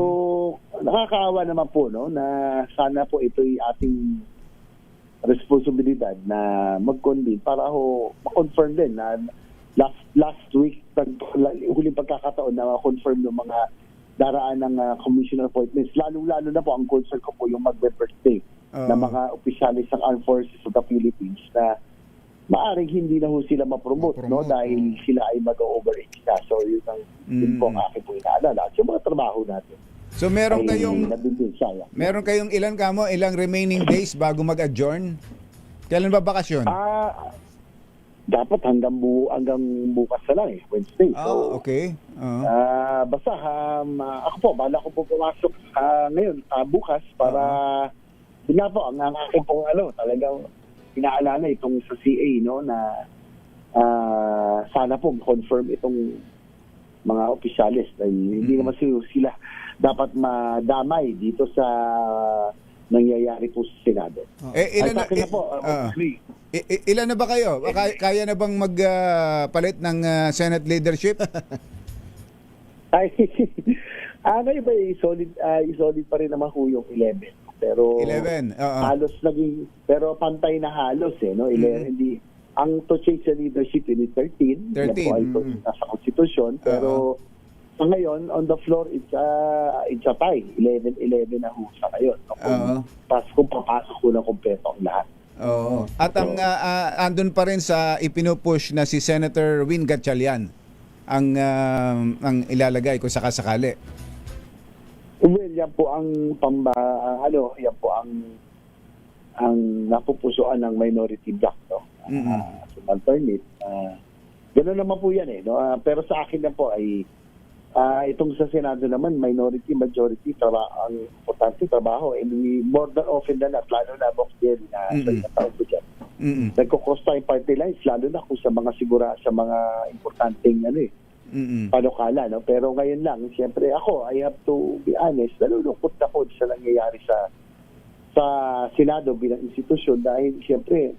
nakakaawa naman po, no, na sana po ito'y ating responsibilidad na mag-convene para ma-confirm din na last week, huling pagkakataon na ma-confirm ng mga daraan ng commission appointments. Lalo-lalo na po ang concern ko po yung magbe-birthday ng mga opisyalis ng Armed Forces of the Philippines na maaring hindi na ho sila ma-promote, no, dahil sila ay mag-overage na. So, yun po ang aking po inaalala. At yung mga trabaho natin. So, meron kayong ilang remaining days bago mag-adjourn? Kailan ba bakasyon? dapat hanggang bukas na lang Wednesday. So, okay. basta ako po, bala ko po pumasok ngayon, bukas para yun nga po, ang aking pong talagang inaalala itong sa CA, no, na sana po confirm itong mga opisyalis na hindi naman sila dapat madamay dito sa nangyayari po sa Senado. Ilan na ba kayo? Kaya na bang magpalit ng Senate leadership? Ngayon ba solid pa rin naman ho yung 11. Pero 11, halos naging, pero pantay na halos no? 11, hindi. Ang to change the leadership in 13. 13. Yan po ay nasa konstitusyon. Pero sa ngayon, on the floor, it's a tie. 11-11 na ho sa ngayon. Kung papasok ko ng kompleto ang lahat. At ang andun pa rin sa ipinupush na si Senator Win Gatchalian ang ilalagay kung sakasakali. Well, yan po ang yan po ang napupusuan ng minority bloc, no? Alternate. Gano'n naman po yan no? Pero sa akin na po ay itong sa Senado naman, minority, majority, ang importante trabaho. And more than often than not, lalo na Bokdiel na sa taon ko dyan. Nagkukross tayo party lines, lalo na kung sa mga sa mga importanteng panukala. No? Pero ngayon lang, siyempre ako, I have to be honest, nalulungkot ako sa nangyayari sa Senado bilang institusyon dahil siyempre,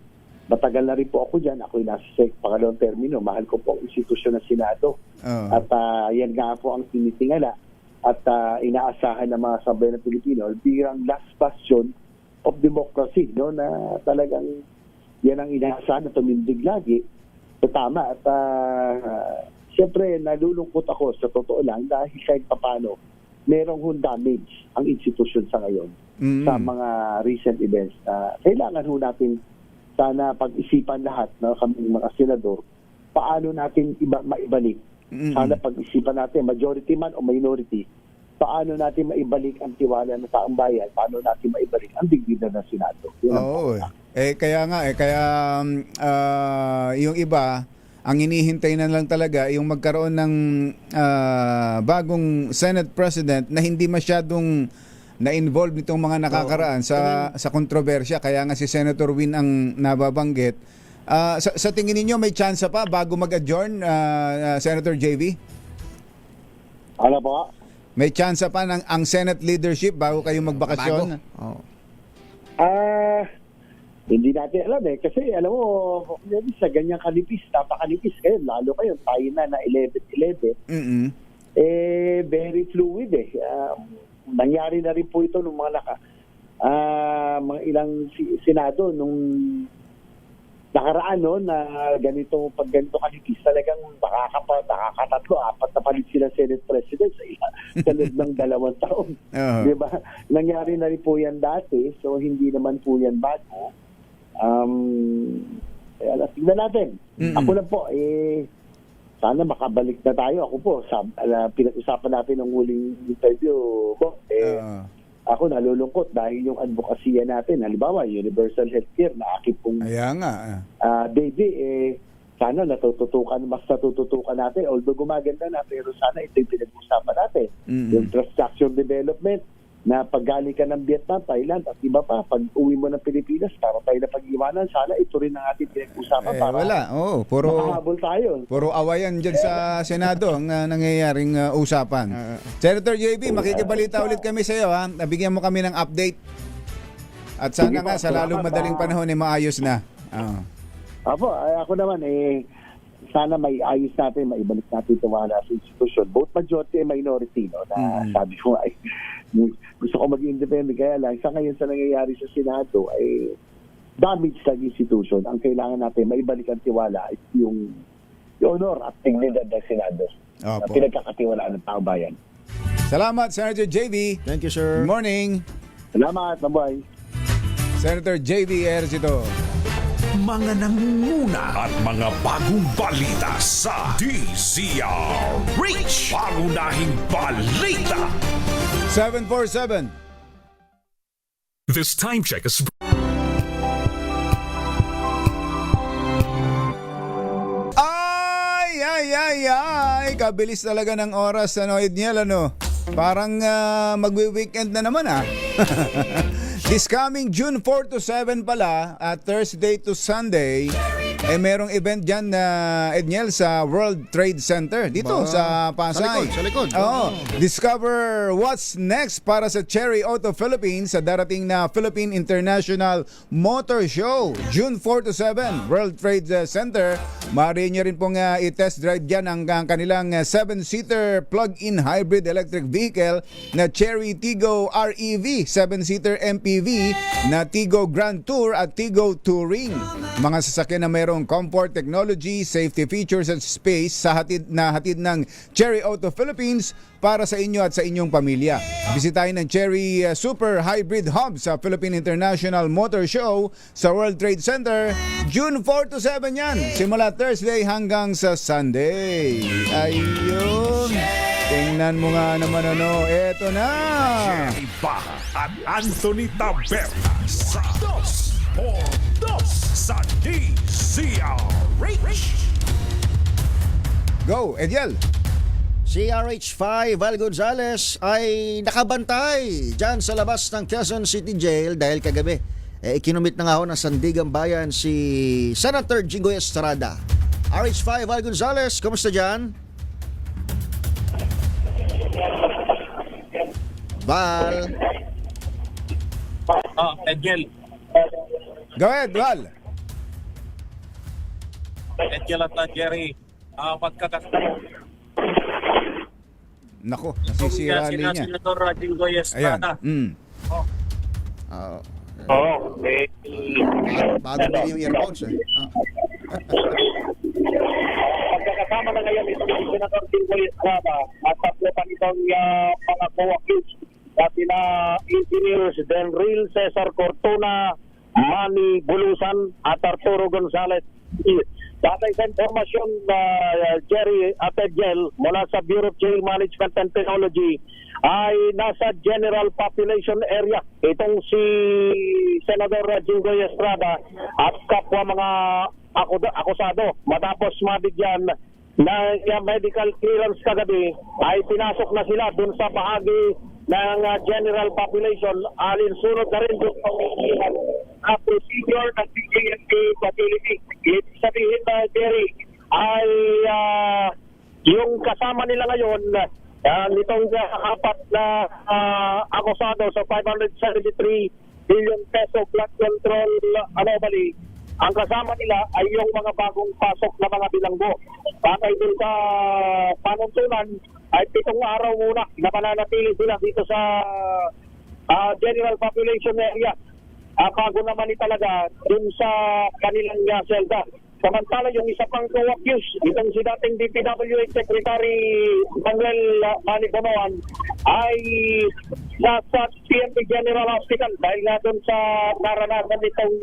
matagal na rin po ako dyan. Ako'y nasa pangalawang termino. Mahal ko po ang institusyon ng Senado. At yan nga po ang tinitingala at inaasahan ng mga sambayan ng Pilipino bilang last bastion of democracy, no, na talagang yan ang inaasahan na tumindig lagi. So, tama. At siyempre, nalulungkot ako sa totoo lang dahil kahit papano merong damage ang institusyon sa ngayon sa mga recent events na kailangan natin sana pag-isipan lahat na kaming mga senador, paano natin maibalik. Sana pag-isipan natin, majority man o minority, paano natin maibalik ang tiwala ng taong bayan, paano natin maibalik ang dignidad ng Senado. Kaya yung iba, ang hinihintay na lang talaga yung magkaroon ng bagong Senate President na hindi masyadong na-involve nitong mga nakakaraan sa kontrobersya. Kaya nga si Senator Win ang nababanggit. Sa tingin ninyo may chance pa bago mag-adjourn, Senator JV? Ano po? May chance pa ang Senate leadership bago kayo magbakasyon? Hindi natin alam kasi alam mo, sa ganyang kanipis, napakanipis kayo, lalo kayo, tayo na 11-11. Very fluid nangyari na rin po ito ng mga mga ilang senado nung nakaraan na pag ganito kanipis talagang nakakatatlo, 4 na palit sila Senate President sa loob ng 2 taon. Diba? Nangyari na rin po yan dati, so hindi naman po yan bago. Tignan natin. Ako lang po, sana makabalik na tayo. Ako po, pinag-usapan natin ng huling interview. Ako nalulungkot dahil yung advokasya natin, halimbawa, universal healthcare na aking pong baby, sana mas natututukan natin. Although gumaganda na, pero sana ito yung pinag-usapan natin. Yung infrastructure development, na paggaling ka ng Vietnam, Thailand at iba pa, pag uwi mo ng Pilipinas para tayo na pag-iwanan, sana ito rin ang ating pinag-usapan para makahabol tayo. Puro awayan dyan sa Senado ang nangyayaring usapan. Senator JB, makikibalita ulit kami sa iyo. Nabigyan mo kami ng update. At sana nga sa lalong madaling panahon maayos na. Ako naman sana may ayos natin, maibalik natin tumala sa institusyon. Both majority and minority, no, na sabi ko ay gusto ko maging independent, kaya lang sa ngayon sa nangyayari sa Senado ay damage sa institution. Ang kailangan natin maibalik ang tiwala ay yung honor at dignidad ng Senado na pinagkakatiwalaan ng taong bayan. Salamat, Senator JV. Thank you, sir. Good morning. Salamat, bye-bye. Senator JV Ercito. Mga nangunguna at mga bagong balita sa DZRH. Pangunahing balita. 747. This time check is ay, kabilis talaga ng oras, ano, Edniel, ano? Parang magwi-weekend na naman, This coming June 4 to 7 pala, Thursday to Sunday, merong event dyan na Edniel sa World Trade Center dito sa Pasay. Sa likod. Oo. Discover what's next para sa Cherry Auto Philippines sa darating na Philippine International Motor Show. June 4 to 7, World Trade Center. Maaari nyo rin pong i-test drive dyan ang kanilang 7-seater plug-in hybrid electric vehicle na Cherry Tiggo REV, 7-seater MPV na Tiggo Grand Tour at Tiggo Touring. Mga sasakyan na mayroong comfort, technology, safety features at space sa hatid ng Cherry Auto Philippines para sa inyo at sa inyong pamilya. Bisitahin ng Cherry Super Hybrid Hub sa Philippine International Motor Show sa World Trade Center, June 4 to 7 yan. Simula Thursday hanggang sa Sunday. Ayun. Tingnan mo nga naman, ano. Eto na. Jerry Baha at Anthony Taberna sa 2x2 sa DZRH. Go, Ediel. Si RH5 Val Gonzales ay nakabantay dyan sa labas ng Quezon City Jail dahil kagabi ikinumit na nga ho ng Sandigang Bayan si Senator Jinggoy Estrada. RH5 Val Gonzales, kumusta dyan? Val. Edgel. Go ahead, Val. Edgel at Jerry. Nako, nasisira linya. Senator Jinggoy Ayan. Bago din yung earphones Pagkakasama na ngayon ito si Senator Jinggoy Estrada at tatlo pa nitong mga co-accused na sina Engineers Denril Cesar Cortuna, Manny Bulusan at Arturo Gonzales. Batay sa informasyon na Jerry Atedgel mula sa Bureau of Jail Management and Technology ay nasa general population area itong si Senador Jinggoy Estrada at kapwa mga akusado. Matapos mabigyan ng medical clearance kagabi ay pinasok na sila dun sa bahagi ng general population alinsunod na rin doon ang procedure ng PJNP facility. Ibig sabihin na Jerry ay yung kasama nila ngayon nitong apat na akusado sa 573 billion peso flood control anomaly. Ang kasama nila ay yung mga bagong pasok na mga bilanggo. Patay din sa panuntunan ay 7 araw muna na mananatili sila dito sa general population area. Bago naman talaga dun sa kanilang selda. Samantala yung isa pang co-accused, itong si dating DPWH Secretary Manuel Manny Bonoan ay nasa PNP General Hospital dahil nga dun sa naranasan nitong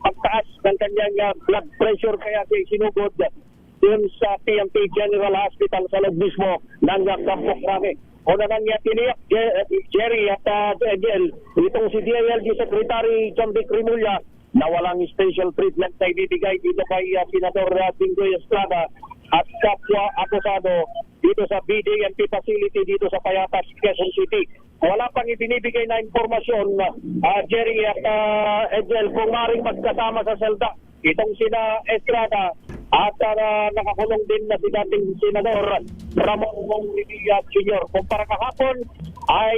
pagtaas ng kanyang blood pressure kaya siya sinugod dun sa PNP General Hospital sa loob mismo ng Kampok Rame. Una nang tiniyak Jerry at Edel, itong si DILG Secretary John Vic Rimulya na walang special treatment na ibibigay dito kay Senador Jinggoy Estrada at kapwa akusado dito sa BJMP facility dito sa Payatas, Quezon City. Wala pang ibinibigay na informasyon Jerry at Edel kung maring magkasama sa selda itong sina Estrada at nakakulong din na si dating Senador Ramon Monglidia Jr. Kumpara kahapon ay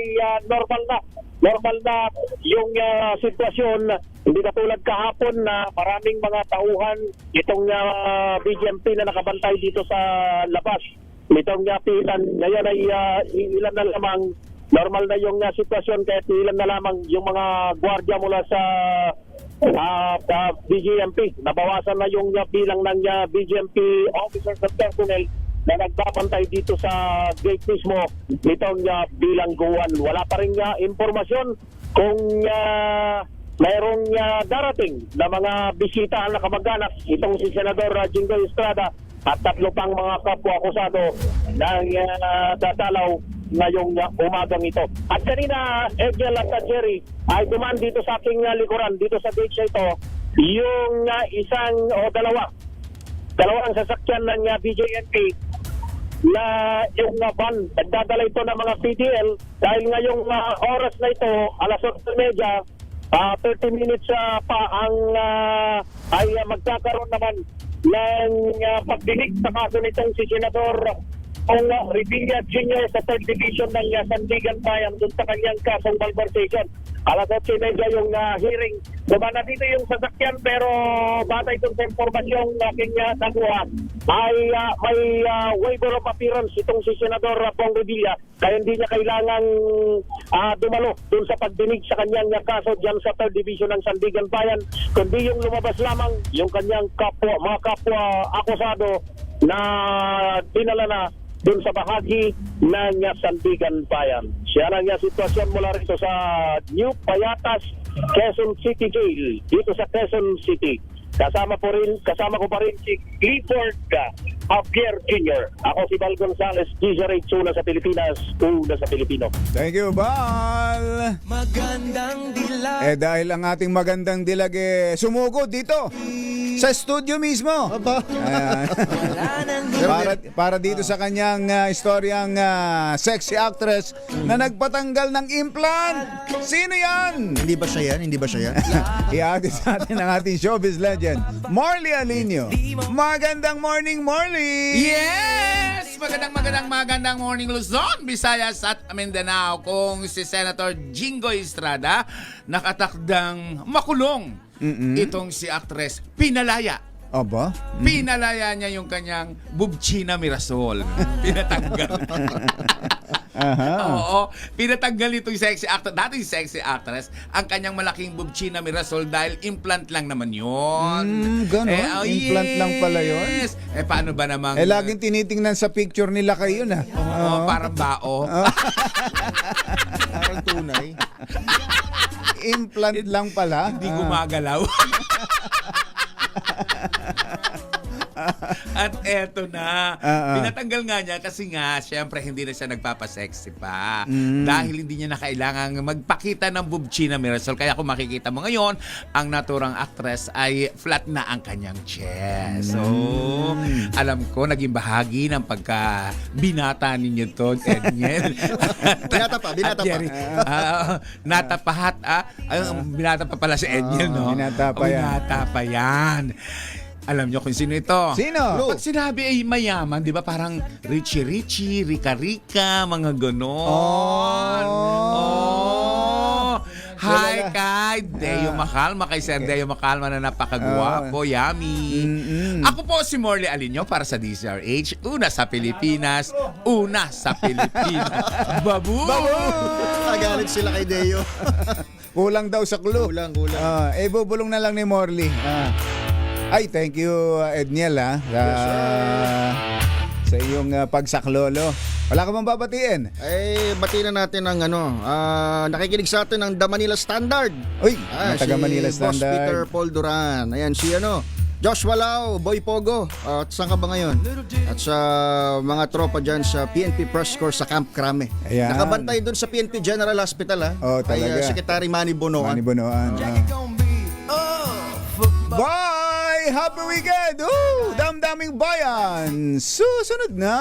normal na yung sitwasyon, hindi katulad kahapon na maraming mga tauhan itong BJMP na nakabantay dito sa labas. Itong pilan ngayon ay ilan na lamang, normal na yung sitwasyon kaya ilan na lamang yung mga gwardiya mula sa BJMP. Nabawasan na yung bilang ng BJMP officers at personnel na nagbabantay dito sa gate mismo nitong bilangguan. Wala pa rin impormasyon kung mayroong darating na mga bisita na kamag-anak itong si Senador Jinggoy Estrada at tatlo pang mga kapwa-akusado na dadalaw ngayong umagang ito. At kanina, Edgel at Jerry, ay dumaan dito sa aking likuran, dito sa gate ito, yung isang o dalawang sasakyan ng BJNP na yung van, nagdadala ito ng mga PDL dahil ngayong oras na ito, alas 8:30, 30 minutes pa ang ay magkakaroon naman ng pagdinig sa kaso nitong si Senador Revilla Jr. sa 3rd Division ng Sandigan Bayan doon sa kanyang kasong malversation. Alas 8:30 yung hearing. Dumana dito yung sasakyan pero batay doon sa impormasyong aking nakuha ay may waiver of appearance itong si Senador Bong Revilla kaya hindi niya kailangang dumalo doon sa pagdinig sa kanyang kaso dyan sa 3rd Division ng Sandigan Bayan kundi yung lumabas lamang yung kanyang mga kapwa akusado na dinala na doon sa bahagi ng Sandigan Bayan. Siya lang yung sitwasyon mula rito sa New Payatas, Quezon City Jail, dito sa Quezon City. Kasama ko pa rin si Clifford Javier Jr. Ako si Val Gonzales, DZRH, una sa Pilipinas, una sa Pilipino. Thank you, Val! Magandang dilag. Dahil ang ating magandang dilag sumugod dito sa studio mismo. para dito sa kanyang istoryang sexy actress na nagpatanggal ng implant. Sino yan? Hindi ba siya yan? Iatid sa atin ang ating showbiz legend, Marley Alinio. Magandang morning, Marley! Yes! Magandang morning, Luzon, Visayas at Mindanao. Kung si Senator Jingoy Estrada nakatakdang makulong itong si actress, pinalaya. Aba? Pinalaya niya yung kanyang Bubchina Mirasol. Pinatanggal. Oo, pinatanggal itong sexy actor, dating sexy actress, ang kanyang malaking Bubchina Mirasol dahil implant lang naman yun. Ganon? Implant lang pala yun? Paano ba namang... laging tinitingnan sa picture nila kayo na. Oo, parang bao. Parang tunay. Implant lang pala. Hindi gumagalaw. At eto na, pinatanggal nga niya kasi nga, syempre hindi na siya nagpapasexy pa. Dahil hindi niya na kailangang magpakita ng Bubchina Mirasol. Kaya kung makikita mo ngayon, ang naturang actress ay flat na ang kanyang chest. So, alam ko, naging bahagi ng pagka-binata ninyo to, Edniel. Binata pa. Natapahat, binata pa pala si Edniel, no? Binata pa yan. Binata pa yan. Alam nyo kung sino ito? Sino? Pag sinabi ay mayaman, di ba parang Richie, Rika, mga ganon. Hi kay Deo Macalma, kay Sir Deo Macalma na napakagwapo, yummy. Ako po si Morley Alinio para sa DZRH, una sa Pilipinas. Babu! Nagalit sila kay Deo. Kulang daw sa clue. Kulang. Bubulong na lang ni Morley. Ay, thank you, Edniel, sa iyong pagsaklolo. Wala ka bang babatiin? Batiin na natin ang nakikinig sa atin ng The Manila Standard. Uy, taga si Manila Boss Standard. Peter Paul Duran. Ayan, si Joshua Lau, Boy Pogo. At saan ka ba ngayon? At sa mga tropa dyan sa PNP Press Corps sa Camp Crame. Ayan. Nakabantay doon sa PNP General Hospital, Oh, talaga. Kay Secretary Manny Bonoan. Bye! Happy weekend! Damdaming bayan! Susunod na!